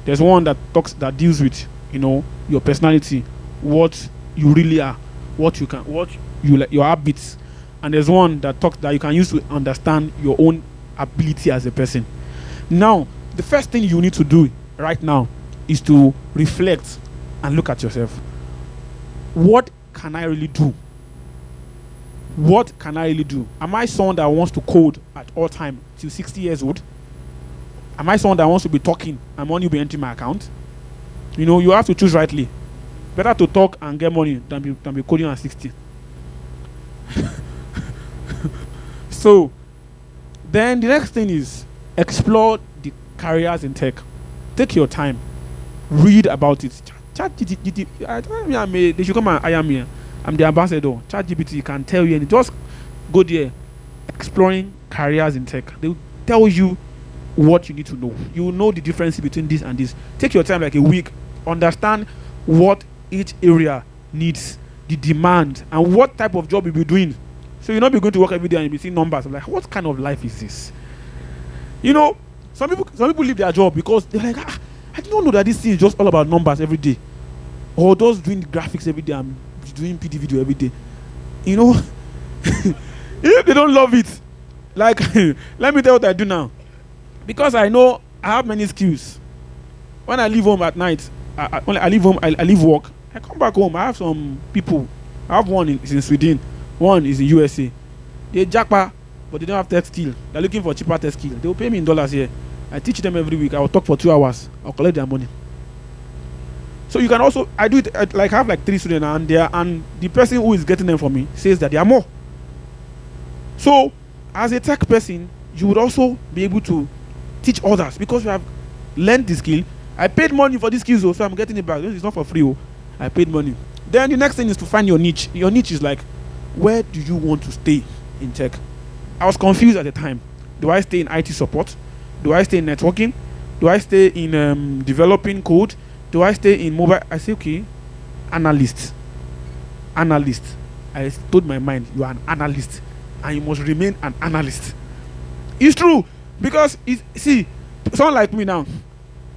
There's one that deals with, your personality, what you really are, what you like, your habits. And there's one that you can use to understand your own ability as a person. Now, the first thing you need to do right now is to reflect and look at yourself. What can I really do? What can I really do? Am I someone that wants to code at all time till 60 years old? Am I someone that wants to be talking and money will be entering my account? You have to choose rightly. Better to talk and get money than be coding at 60. So, then the next thing is explore the careers in tech. Take your time. Read about it. ChatGPT, they should come and hire me. I'm the ambassador. ChatGPT can tell you, and just go there. Exploring careers in tech. They will tell you what you need to know. You will know the difference between this and this. Take your time, like a week. Understand what each area needs, the demand, and what type of job you'll be doing. So you'll not be going to work every day and you'll be seeing numbers. I'm like, what kind of life is this? Some people leave their job because they're like, I didn't know that this thing is just all about numbers every day. Or just doing graphics every day and doing PD video every day. If they don't love it, like, let me tell you what I do now. Because I know I have many skills. When I leave home at night, when I leave home, I leave work. I come back home. I have some people. I have one is in Sweden, one is in USA. They jackpot, but they don't have tech skill. They're looking for cheaper tech skill. They will pay me in dollars here. I teach them every week. I will talk for 2 hours. I'll collect their money. So you can also, I do it I have like 3 students and the person who is getting them from me says that there are more. So as a tech person, you would also be able to teach others because you have learned the skill. I paid money for these skills, so I'm getting it back. It's not for free. I paid money. Then the next thing is to find your niche. Your niche is like, where do you want to stay in tech? I was confused at the time. Do I stay in IT support? Do I stay in networking? Do I stay in developing code? Do I stay in mobile? I say, okay, analyst. I told my mind, you are an analyst and you must remain an analyst. It's true because someone like me now,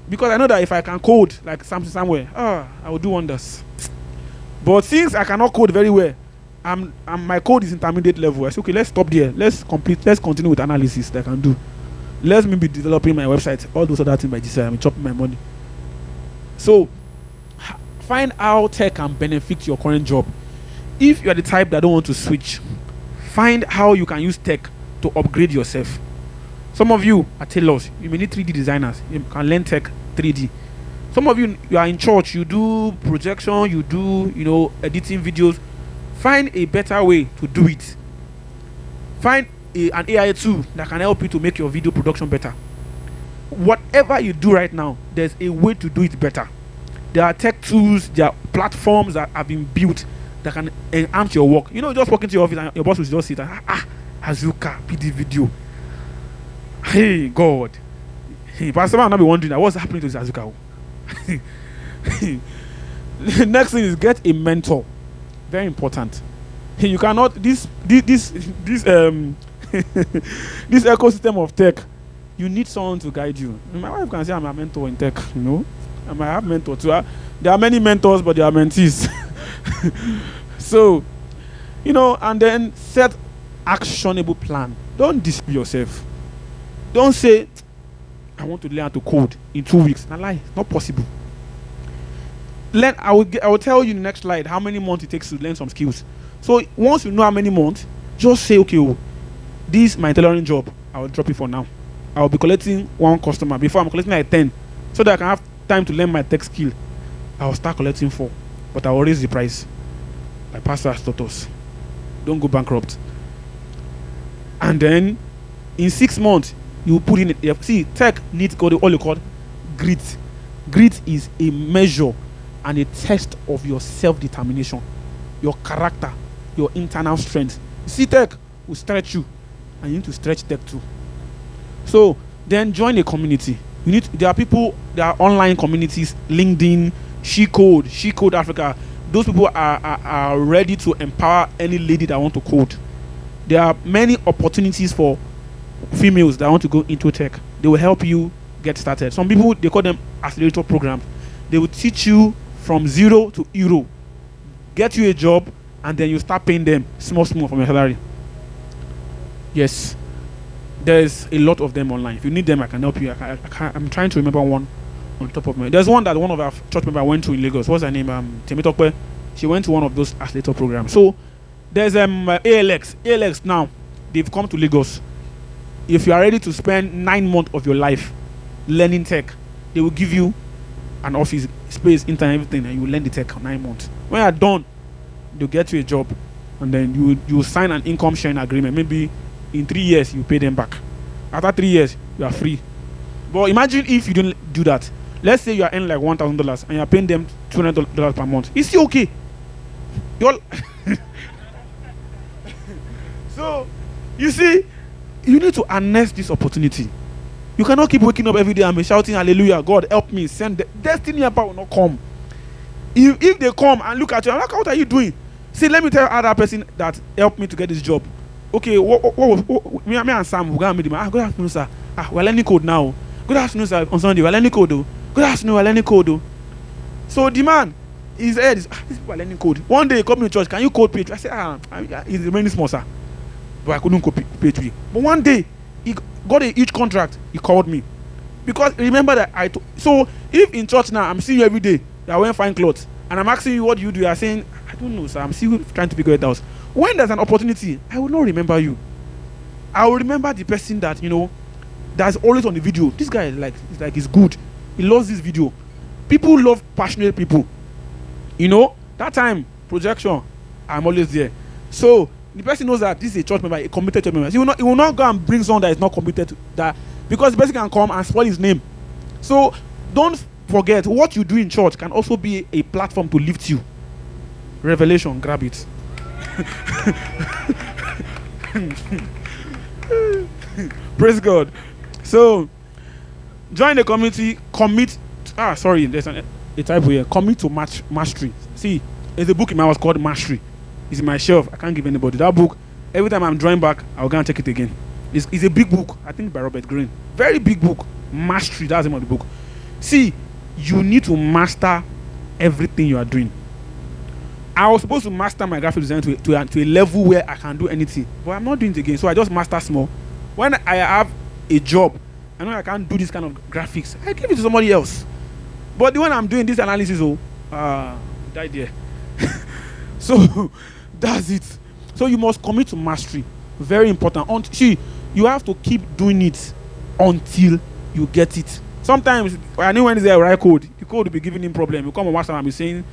because I know that if I can code like something somewhere, I will do wonders. But since I cannot code very well, my code is intermediate level. I say, okay, let's stop there. Let's continue with analysis that I can do. Let me be developing my website, all those other things by this. I'm chopping my money. So, find how tech can benefit your current job. If you are the type that don't want to switch, find how you can use tech to upgrade yourself. Some of you are tailors. You may need 3D designers. You can learn tech 3D. Some of you are in church. You do projection. You do, editing videos. Find a better way to do it. Find an AI tool that can help you to make your video production better. Whatever you do right now, there's a way to do it better. There are tech tools, there are platforms that have been built that can enhance your work. Just walk into your office and your boss will just sit and Azuka, PD video. Hey, God. Hey, Pastor Man will not be wondering what's happening to this Azuka. The next thing is get a mentor. Very important. You cannot this this ecosystem of tech. You need someone to guide you. My wife can say I'm a mentor in tech. I might have mentor too. There are many mentors, but there are mentees. So, and then set actionable plan. Don't deceive yourself. Don't say, I want to learn how to code in 2 weeks. Nah, lie. Not possible. I will tell you in the next slide how many months it takes to learn some skills. So once you know how many months, just say, okay, this is my tailoring job. I will drop it for now. I will be collecting 1 customer before I'm collecting like 10, so that I can have time to learn my tech skill. I will start collecting 4, but I will raise the price. My pastor has taught us, don't go bankrupt. And then in 6 months, you put in it. See, tech needs all you call grit. Grit is a measure and a test of your self-determination, your character, your internal strength. You see, tech will stretch you, and you need to stretch tech too. So then join a community. There are online communities, LinkedIn, She Code Africa. Those people are ready to empower any lady that want to code. There are many opportunities for females that want to go into tech. They will help you get started. Some people, they call them accelerator programs. They will teach you from zero to hero, get you a job, and then you start paying them small from your salary. Yes, there's a lot of them online. If you need them, I can help you. I'm trying to remember one on top of my. There's one that one of our church members went to in Lagos. What's her name? Temitokwe. She went to one of those accelerator programs. So there's ALX. ALX now, they've come to Lagos. If you are ready to spend 9 months of your life learning tech, they will give you an office space, internet, everything, and you will learn the tech for 9 months. When you're done, they'll get you a job, and then you sign an income sharing agreement. Maybe in 3 years you pay them back. After 3 years, you are free. But imagine if you didn't do that. Let's say you are earning like $1,000 and you are paying them $200 per month. It's still okay. So you see, you need to harness this opportunity. You cannot keep waking up every day and be shouting, hallelujah, God help me, send the destiny helper will not come. If they come and look at you, I'm like, what are you doing? See, let me tell other person that helped me to get this job. Okay, me and Sam, we're going to meet him. Good afternoon, sir. We're learning code now. Good afternoon, sir. On Sunday, we're learning code. Good afternoon, we're learning code. So the man, his head is, these people are learning code. One day he called me to church, can you code PHP? I said, he's remaining small, sir. But I couldn't code PHP. But one day, he got a huge contract. He called me. Because remember that so if in church now, I'm seeing you every day, that I wear fine clothes, and I'm asking you what you do, you are saying, I don't know, sir. I'm still trying to figure it out. When there's an opportunity, I will not remember you. I will remember the person that, that's always on the video. This guy he's good. He loves this video. People love passionate people. That time, projection, I'm always there. So the person knows that this is a church member, a committed church member. He will not go and bring someone that is not committed to that, because the person can come and spoil his name. So don't forget, what you do in church can also be a platform to lift you. Revelation, grab it. Praise God. So join the community, there's a typo here. Commit to mastery. See, there's a book in my house called Mastery. It's in my shelf. I can't give anybody that book. Every time I'm drawing back, I'll go and check it again. It's a big book, I think by Robert Greene. Very big book. Mastery, that's the name of the book. See, you need to master everything you are doing. I was supposed to master my graphic design to a level where I can do anything, but I'm not doing it again. So I just master small. When I have a job, I know I can't do this kind of graphics, I give it to somebody else. But the one I'm doing this analysis, died there. So that's it. So you must commit to mastery. Very important. See, you have to keep doing it until you get it. Sometimes, I know when he's there, write code, the code will be giving him problem. You come on WhatsApp and be saying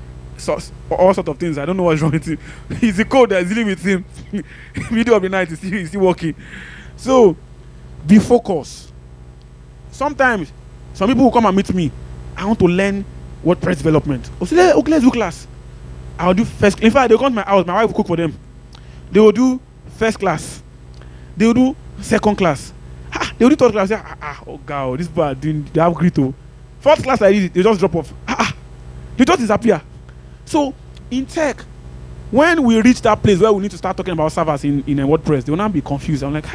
all sorts of things. I don't know what's wrong with him. It's the code that's dealing with him. Middle of the night, he's still working. So, be focused. Sometimes, some people will come and meet me. I want to learn WordPress development. I'll say, okay, let's do class. I'll do first. In fact, they'll come to my house. My wife will cook for them. They will do first class. They will do second class. They will do third class. Oh God, this people they have grit. Fourth class, they just drop off. They just disappear. So in tech, when we reach that place where we need to start talking about servers in WordPress, they will not be confused. I'm like,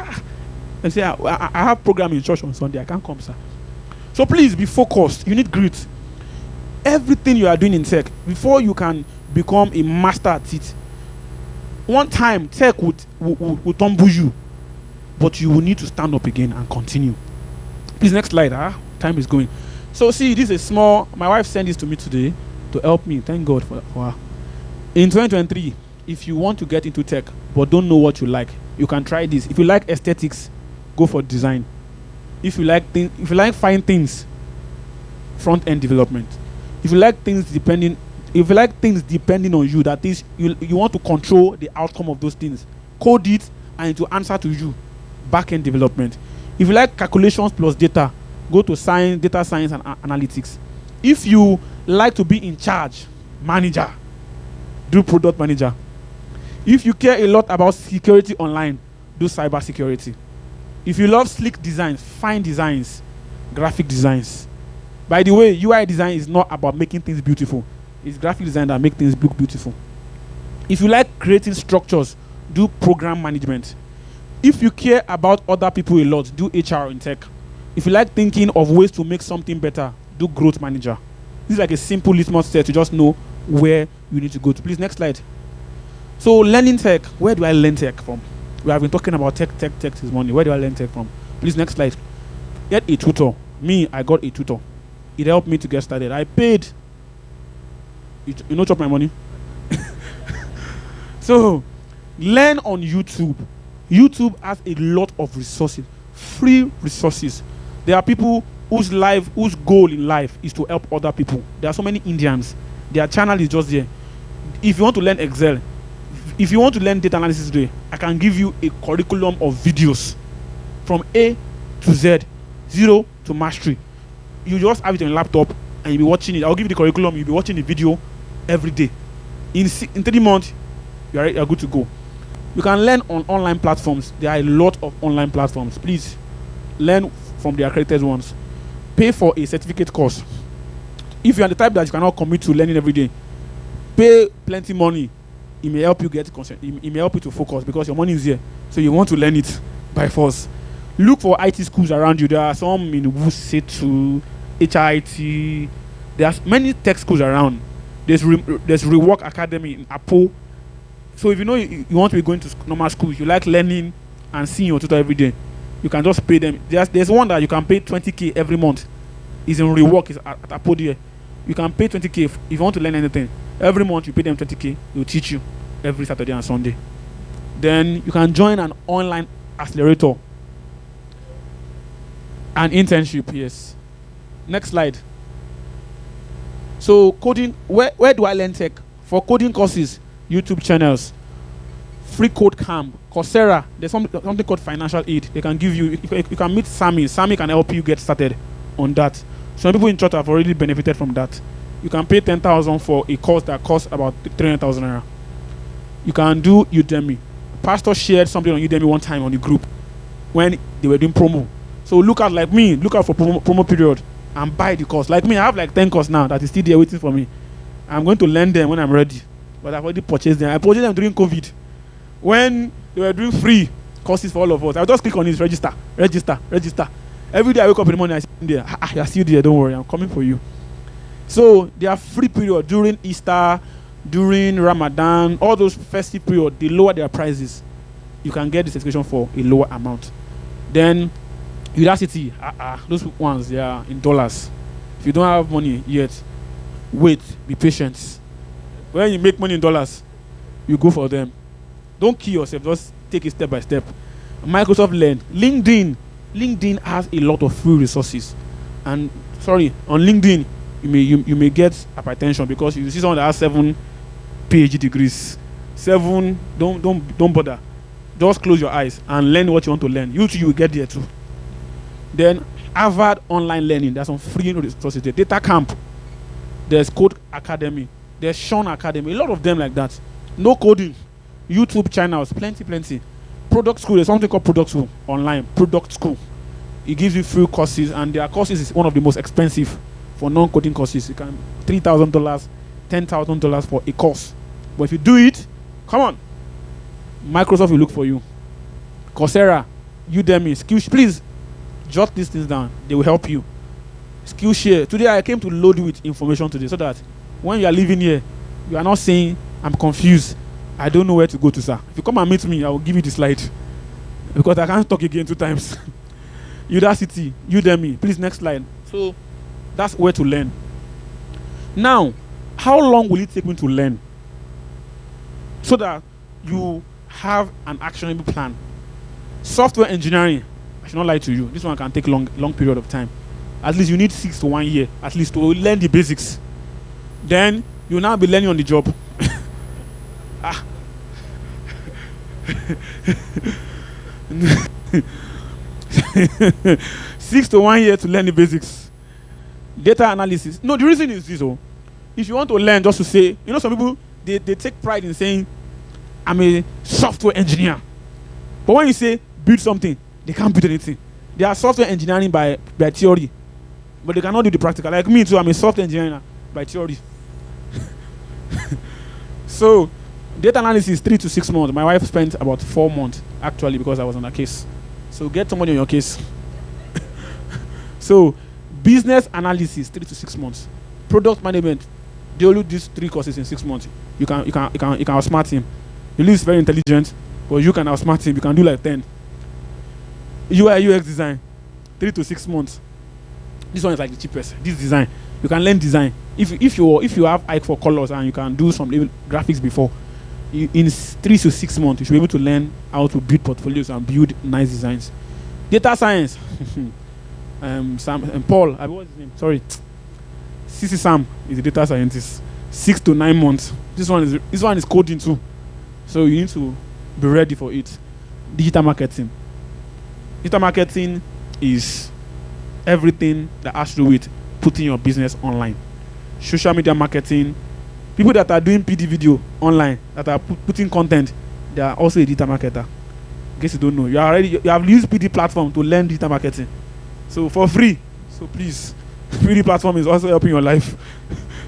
and say, I have program in church on Sunday. I can't come, sir. So please be focused. You need grit. Everything you are doing in tech, before you can become a master at it, one time tech would tumble you, but you will need to stand up again and continue. Please, next slide. Time is going. So see, this is small. My wife sent this to me today to help me. Thank God for her. In 2023, if you want to get into tech but don't know what you like, you can try this. If you like aesthetics, go for design. If you like fine things, front end development. If you like things depending on you, that is, you want to control the outcome of those things, code it and it will answer to you, back end development. If you like calculations plus data, go to science, data science, and analytics. If you like to be in charge, manager, do product manager. If you care a lot about security online, do cyber security. If you love sleek designs, fine designs, graphic designs. By the way, UI design is not about making things beautiful. It's graphic design that makes things look beautiful. If you like creating structures, do program management. If you care about other people a lot, do HR in tech. If you like thinking of ways to make something better, do growth manager. This is like a simple litmus test to just know where you need to go to. Please, next slide. So learning tech, where do I learn tech from? We have been talking about tech this morning. Where do I learn tech from? Please, next slide. Get a tutor. Me, I got a tutor. It helped me to get started. I paid. You know, chop my money. So, learn on YouTube. YouTube has a lot of resources, free resources. There are people whose goal in life is to help other people. There are so many Indians. Their channel is just there. If you want to learn Excel, if you want to learn data analysis today, I can give you a curriculum of videos from A to Z, zero to mastery. You just have it on your laptop and you'll be watching it. I'll give you the curriculum. You'll be watching the video every day. In 3 months, you're good to go. You can learn on online platforms. There are a lot of online platforms. Please learn from the accredited ones. Pay for a certificate course. If you are the type that you cannot commit to learning every day, pay plenty money. It may help you get consent. It may help you to focus because your money is here. So you want to learn it by force. Look for IT schools around you. There are some in WUSETU, HIT. There's many tech schools around. There's Rework Academy in Apo. So if you know you want to be going to normal schools, you like learning and seeing your tutor every day, you can just pay them. There's one that you can pay 20k every month. It's in Rework. It's at Apo there. You can pay 20k if you want to learn anything. Every month you pay them 20k. They'll teach you every Saturday and Sunday. Then you can join an online accelerator. An internship, yes. Next slide. So coding, where do I learn tech? For coding courses, YouTube channels, Free Code Camp, Coursera. There's something called financial aid. They can give you. You can meet Sammy. Sammy can help you get started on that. Some people in church have already benefited from that. You can pay 10,000 for a course that costs about 300,000 naira. You can do Udemy. Pastor shared something on Udemy one time on the group when they were doing promo. So look out for promo period and buy the course. Like me, I have like 10 courses now that is still there waiting for me. I'm going to learn them when I'm ready. But I've already purchased them. I purchased them during COVID. When they were doing free courses for all of us. I'll just click on this, register. Every day I wake up in the morning, I see there. You're still there, don't worry, I'm coming for you. So they are free period during Easter, during Ramadan, all those festive period, they lower their prices. You can get the certification for a lower amount. Then Udacity, those ones, they are in dollars. If you don't have money yet, wait, be patient. When you make money in dollars, you go for them. Don't kill yourself, just take it step by step. Microsoft Learn, LinkedIn has a lot of free resources. And on LinkedIn, you may get hypertension because you see someone that has 7 PhD degrees. 7, don't bother. Just close your eyes and learn what you want to learn. You will get there too. Then Harvard Online Learning, there's some free resources there. Data Camp, there's Code Academy, there's Sean Academy, a lot of them like that. No coding, YouTube channels, plenty. Product School, there's something called Product School online. Product School, it gives you free courses, and their courses is one of the most expensive for non-coding courses. You can $3,000, $10,000 for a course. But if you do it, come on, Microsoft will look for you. Coursera, Udemy, Skillshare, please jot these things down. They will help you. Skillshare. Today I came to load you with information today so that when you are leaving here, you are not saying, I'm confused. I don't know where to go to, sir. If you come and meet me, I will give you the slide. Because I can't talk again 2 times. Udacity, Udemy. Please, next slide. So that's where to learn. Now, how long will it take me to learn? So that you have an actionable plan. Software engineering, I should not lie to you. This one can take long period of time. At least you need 6 to 1 year, at least to learn the basics. Then you'll now be learning on the job. 6 to 1 year to learn the basics. Data analysis. No, the reason is this. Oh, if you want to learn just to say, some people, they take pride in saying, I'm a software engineer. But when you say build something, they can't build anything. They are software engineering by theory, but they cannot do the practical. Like me too, I'm a software engineer by theory. So, data analysis 3 to 6 months. My wife spent about 4 months actually because I was on a case. So get somebody on your case. So, business analysis 3 to 6 months. Product management, they only do these 3 courses in 6 months. You can outsmart him. He looks very intelligent, but you can outsmart him. You can do like 10. UI UX design 3 to 6 months. This one is like the cheapest. This design, you can learn design. If you have eye for colors and you can do some graphics before, in 3 to 6 months you should be able to learn how to build portfolios and build nice designs. Data science. Paul, what's his name? Sorry, CC Sam is a data scientist. 6 to 9 months. This one is coding too, so you need to be ready for it. Digital marketing. Digital marketing is everything that has to do with putting your business online. Social media marketing. People that are doing PD video online, that are putting content, they are also a digital marketer. In case you don't know, you have used PD platform to learn digital marketing. So for free. So please, PD platform is also helping your life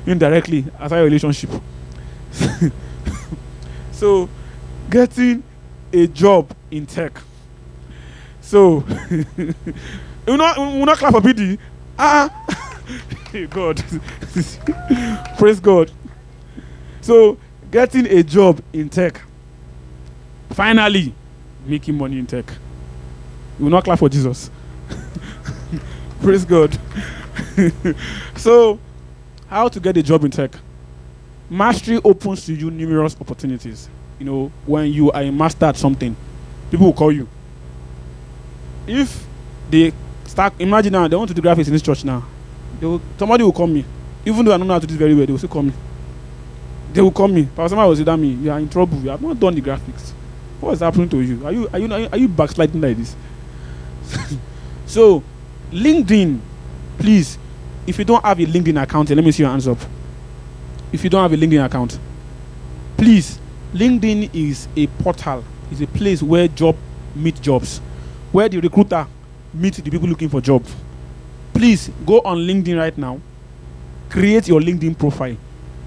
indirectly outside your relationship. So getting a job in tech. So we'll not clap for PD. God. Praise God. So getting a job in tech. Finally making money in tech. We will not clap for Jesus. Praise God. So, how to get a job in tech? Mastery opens to you numerous opportunities. When you are a master at something, people will call you. If they start, imagine now, they want to do graphics in this church now. Somebody will call me. Even though I don't know how to do this very well, they will still call me. They will call me. Pastor Samuel will say that me, you are in trouble. You have not done the graphics. What is happening to you? Are you backsliding like this? So, LinkedIn, please. If you don't have a LinkedIn account, let me see your hands up. If you don't have a LinkedIn account, please. LinkedIn is a portal. It's a place where job meet jobs, where the recruiter meet the people looking for jobs. Please go on LinkedIn right now. Create your LinkedIn profile.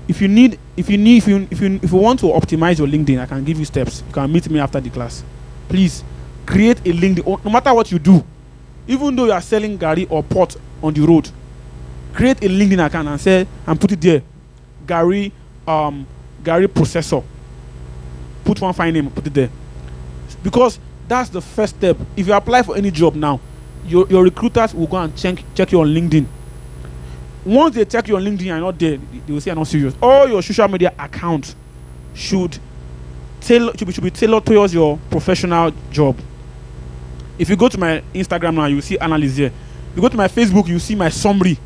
If you want to optimize your LinkedIn, I can give you steps. You can meet me after the class. Please create a LinkedIn. No matter what you do, even though you are selling Gary or pot on the road, create a LinkedIn account and put it there. Gary Processor. Put one fine name, put it there. Because that's the first step. If you apply for any job now, your recruiters will go and check you on LinkedIn. Once they check you on LinkedIn and you're not there, they will say you're not serious. All your social media accounts should be tailored towards your professional job. If you go to my Instagram now, you will see analysis here. If you go to my Facebook, you see my summary.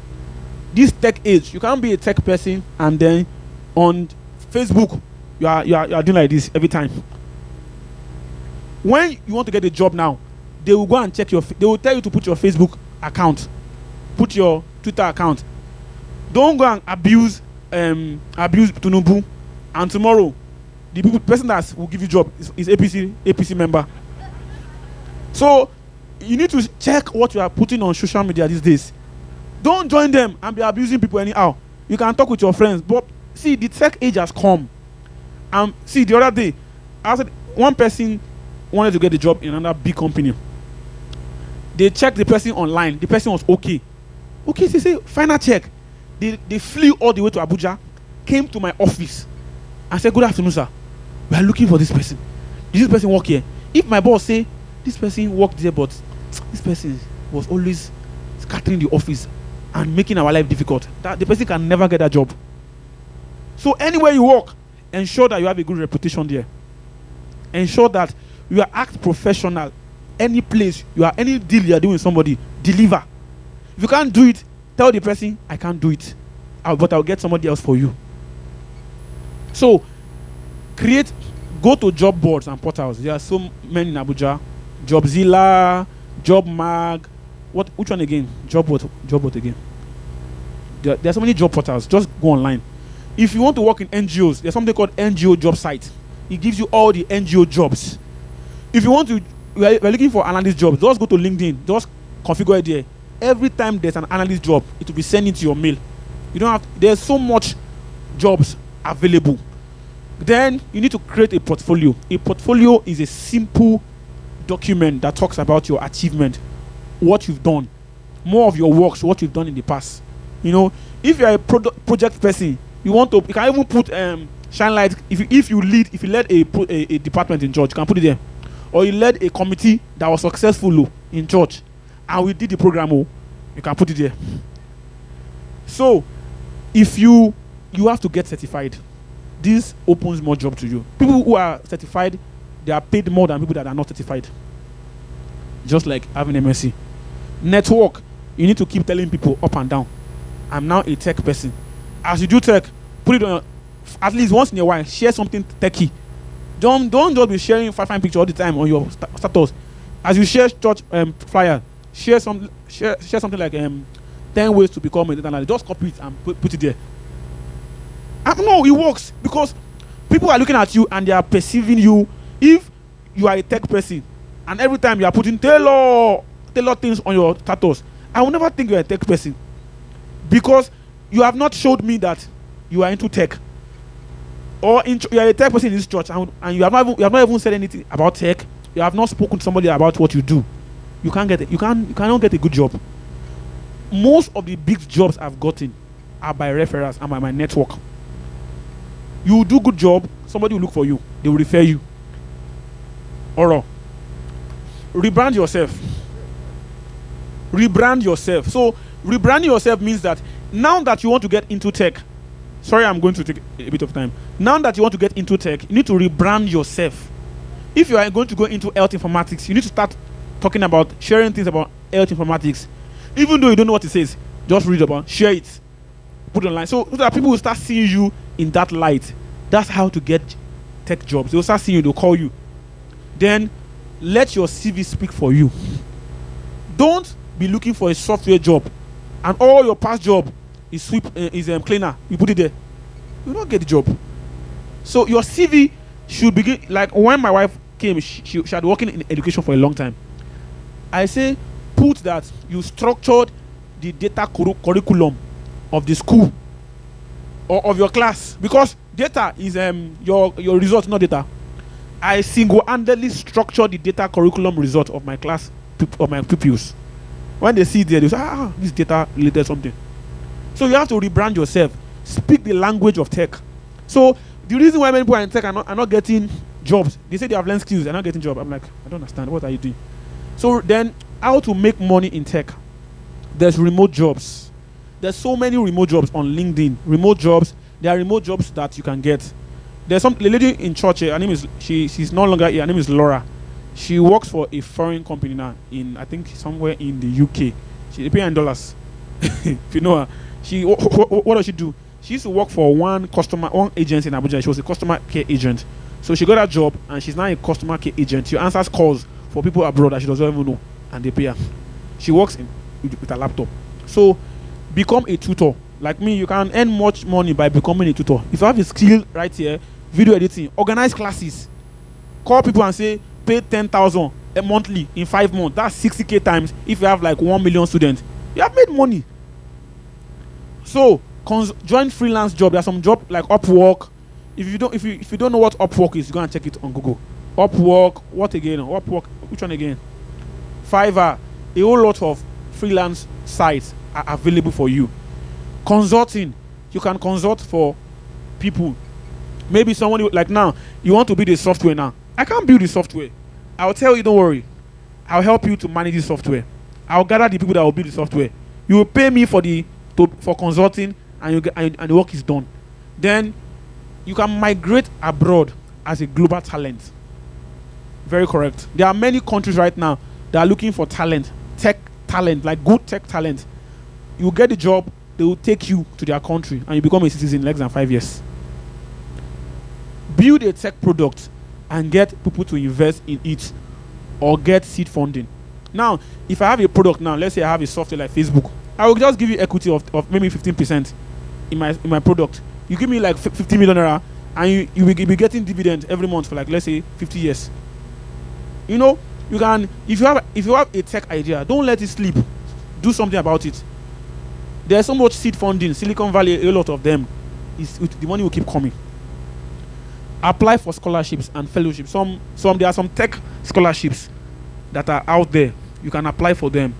This tech age, you can't be a tech person and then on Facebook you are doing like this every time. When you want to get a job now, they will go and check they will tell you to put your Facebook account, put your Twitter account. Don't go and abuse Tunubu, and tomorrow the person that will give you job is APC member. So you need to check what you are putting on social media these days. Don't join them and be abusing people anyhow. You can talk with your friends, but see, the tech age has come. See, the other day, I said one person wanted to get a job in another big company. They checked the person online. The person was okay. Okay, they say final check. They flew all the way to Abuja, came to my office, and said, "Good afternoon, sir. We are looking for this person. Did this person work here?" If my boss say this person worked there, but this person was always scattering the office and making our life difficult, that the person can never get that job. So anywhere you work, ensure that you have a good reputation there. Ensure that you are act professional. Any place you are, any deal you are doing with somebody, deliver. If you can't do it, tell the person, I can't do it, but I'll get somebody else for you. So go to job boards and portals. There are so many in Abuja. Jobzilla, JobMag, Which one again? Job what? Job what again? There are so many job portals. Just go online. If you want to work in NGOs, there's something called NGO job site. It gives you all the NGO jobs. If you want to, we're looking for analyst jobs, just go to LinkedIn. Just configure it there. Every time there's an analyst job, it will be sent into your mail. You don't have. There's so much jobs available. Then you need to create a portfolio. A portfolio is a simple document that talks about your achievement, what you've done, more of your works, what you've done in the past. You know, if you're a project person, you can even put shine light. If you led a department in church, you can put it there. Or you led a committee that was successful in church, and we did the program, you can put it there. So, if you have to get certified, this opens more job to you. People who are certified, they are paid more than people that are not certified. Just like having MSc. Network, you need to keep telling people up and down, I'm now a tech person. As you do tech, put it on at least once in a while, share something techy. Don't just be sharing fine picture all the time on your status. As you share church flyer, share something like 10 ways to become a data analyst. Just copy it and put it there. No, it works because people are looking at you and they are perceiving you. If you are a tech person and every time you are putting tailor things on your status, I will never think you are a tech person because you have not showed me that you are into tech. Or you are a tech person in this church and you have not even said anything about tech. You have not spoken to somebody about what you do. You cannot get a good job. Most of the big jobs I've gotten are by referrals and by my network. You do good job, somebody will look for you. They will refer you. Or rebrand yourself. Rebrand yourself. So rebranding yourself means that now that you want to get into tech, sorry, I'm going to take a bit of time. Now that you want to get into tech, you need to rebrand yourself. If you are going to go into health informatics, you need to start talking about sharing things about health informatics. Even though you don't know what it says, just read about, share it, put it online. So that people will start seeing you in that light. That's how to get tech jobs. They'll start seeing you, they'll call you. Then let your CV speak for you. Don't be looking for a software job and all your past job is cleaner. You put it there. You don't get the job. So your CV should begin, like when my wife came, she had been working in education for a long time. I say, put that you structured the data curriculum of the school or of your class, because data is your result, not data. I single-handedly structure the data curriculum result of my class, of my pupils. When they see it there, they say, this data related something. So you have to rebrand yourself. Speak the language of tech. So the reason why many people in tech are not getting jobs, they say they have learned skills, they're not getting jobs. I'm like, I don't understand. What are you doing? So then, how to make money in tech? There's remote jobs. There's so many remote jobs on LinkedIn. Remote jobs. There are remote jobs that you can get. There's some lady in church. Her name is she's no longer here. Her name is Laura. She works for a foreign company now in, I think, somewhere in the UK. They pay her in dollars. If you know her. What does she do? She used to work for one agency in Abuja. She was a customer care agent. So she got a job and she's now a customer care agent. She answers calls for people abroad that she doesn't even know, and they pay her. She works with a laptop. So become a tutor. Like me, you can earn much money by becoming a tutor. If you have a skill right here, video editing, organize classes, call people and say, pay 10,000 a monthly in 5 months. That's 60K times. If you have like 1 million students, you have made money. So join freelance job. There's some job like Upwork. If you don't know what Upwork is, you go and check it on Google. Upwork, what again? Upwork, which one again? Fiverr. A whole lot of freelance sites are available for you. Consulting, you can consult for people. Maybe someone like now, you want to build a software now. I can't build the software. I'll tell you, don't worry. I'll help you to manage the software. I'll gather the people that will build the software. You will pay me for consulting, and the work is done. Then you can migrate abroad as a global talent. Very correct. There are many countries right now that are looking for talent, tech talent, like good tech talent. You get the job, they will take you to their country and you become a citizen in less than 5 years. Build a tech product and get people to invest in it or get seed funding. Now, if I have a product now, let's say I have a software like Facebook, I will just give you equity of maybe 15% in my product. You give me like 50 million naira, and you will be getting dividend every month for like, let's say, 50 years. You know, you can, if you have a tech idea, don't let it sleep. Do something about it. There's so much seed funding, Silicon Valley, a lot of them. The money will keep coming. Apply for scholarships and fellowships. There are some tech scholarships that are out there. You can apply for them.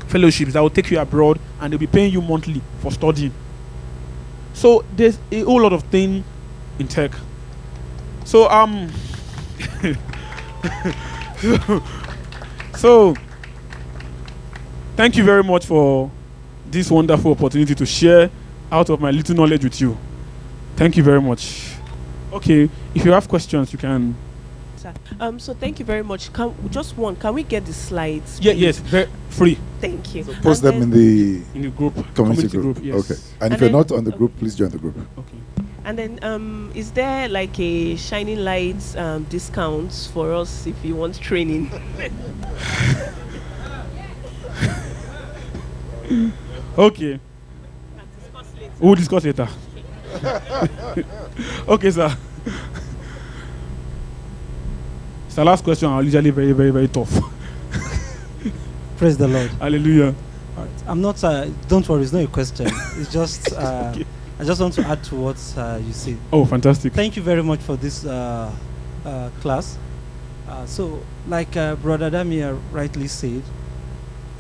Fellowships that will take you abroad, and they'll be paying you monthly for studying. So there's a whole lot of things in tech. So so thank you very much for this wonderful opportunity to share out of my little knowledge with you. Thank you very much. Okay, if you have questions, you can. So thank you very much. Can we get the slides? Yeah, yes, very free. Thank you. So post them in the group, community group. Yes. Okay. And if you're not on the group, please join the group. Okay. And then, is there like a Shining Lights discounts for us if you want training? Okay. We'll discuss later. Okay, sir. It's the last question. I'm usually very, very, very tough. Praise the Lord. Hallelujah. Right. I'm not. Don't worry. It's not a question. It's just. Okay. I just want to add to what you said. Oh, fantastic. Thank you very much for this class. So, like Brother Damir rightly said,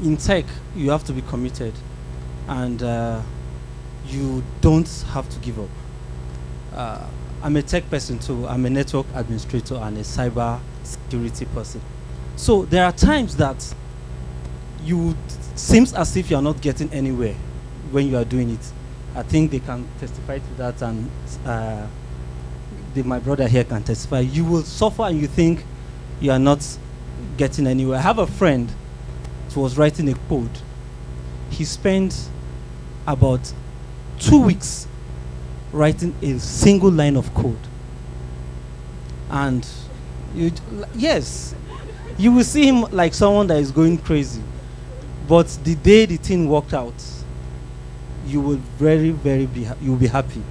in tech you have to be committed, and you don't have to give up. I'm a tech person too. I'm a network administrator and a cyber security person. So there are times that you seems as if you are not getting anywhere when you are doing it. I think they can testify to that, and my brother here can testify. You will suffer and you think you are not getting anywhere. I have a friend who was writing a code. He spent about 2 weeks writing a single line of code. And yes, you will see him like someone that is going crazy. But the day the thing worked out, you will very, very you will be happy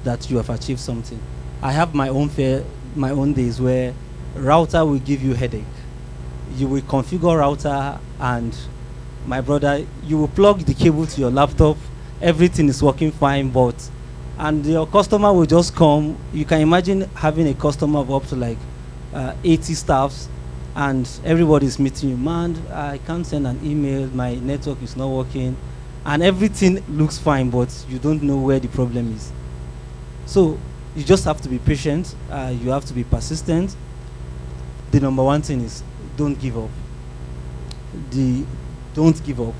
that you have achieved something. I have my own days where router will give you headache. You will configure router, and my brother, you will plug the cable to your laptop. Everything is working fine, and your customer will just come. You can imagine having a customer of up to like 80 staffs, and everybody is meeting you. Man, I can't send an email. My network is not working. And everything looks fine, but you don't know where the problem is. So you just have to be patient. You have to be persistent. The number one thing is don't give up. Don't give up.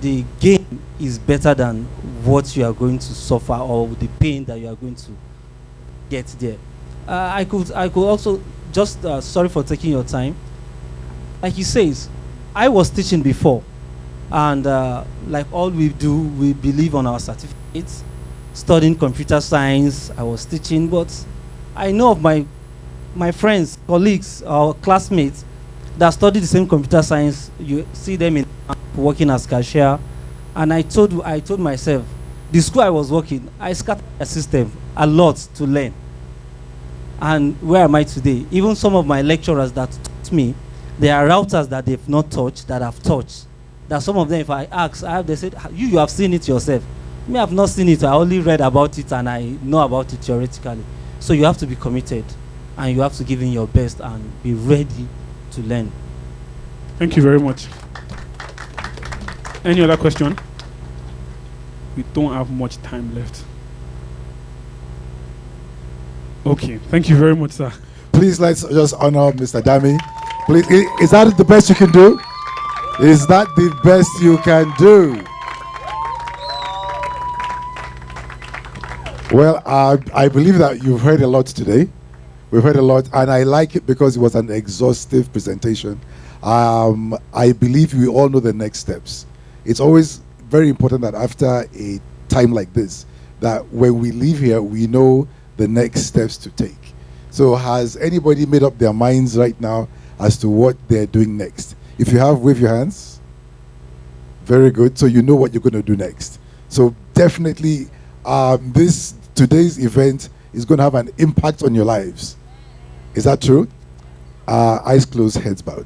The gain is better than what you are going to suffer or the pain that you are going to get there. I could also just sorry for taking your time. Like he says, I was teaching before. And like all we do, we believe on our certificates. Studying computer science, I was teaching, but I know of my friends, colleagues, or classmates that study the same computer science. You see them working as cashier, and I told myself, the school I was working, I scattered a system a lot to learn. And where am I today? Even some of my lecturers that taught me, there are routers that they've not touched that I've touched. That some of them, if I ask, they said, you have seen it yourself. Me, I've not seen it. I only read about it and I know about it theoretically. So you have to be committed and you have to give in your best and be ready to learn. Thank you very much. Any other question? We don't have much time left. Okay, thank you very much, sir. Please, let's just honor Mr. Dami. Please, is that the best you can do? Is that the best you can do? Well, I believe that you've heard a lot today. We've heard a lot, and I like it because it was an exhaustive presentation. I believe we all know the next steps. It's always very important that after a time like this, that when we leave here, we know the next steps to take. So has anybody made up their minds right now as to what they're doing next? If you have, wave your hands. Very good. So you know what you're going to do next. So definitely, today's event is going to have an impact on your lives. Is that true? Eyes closed, heads bowed.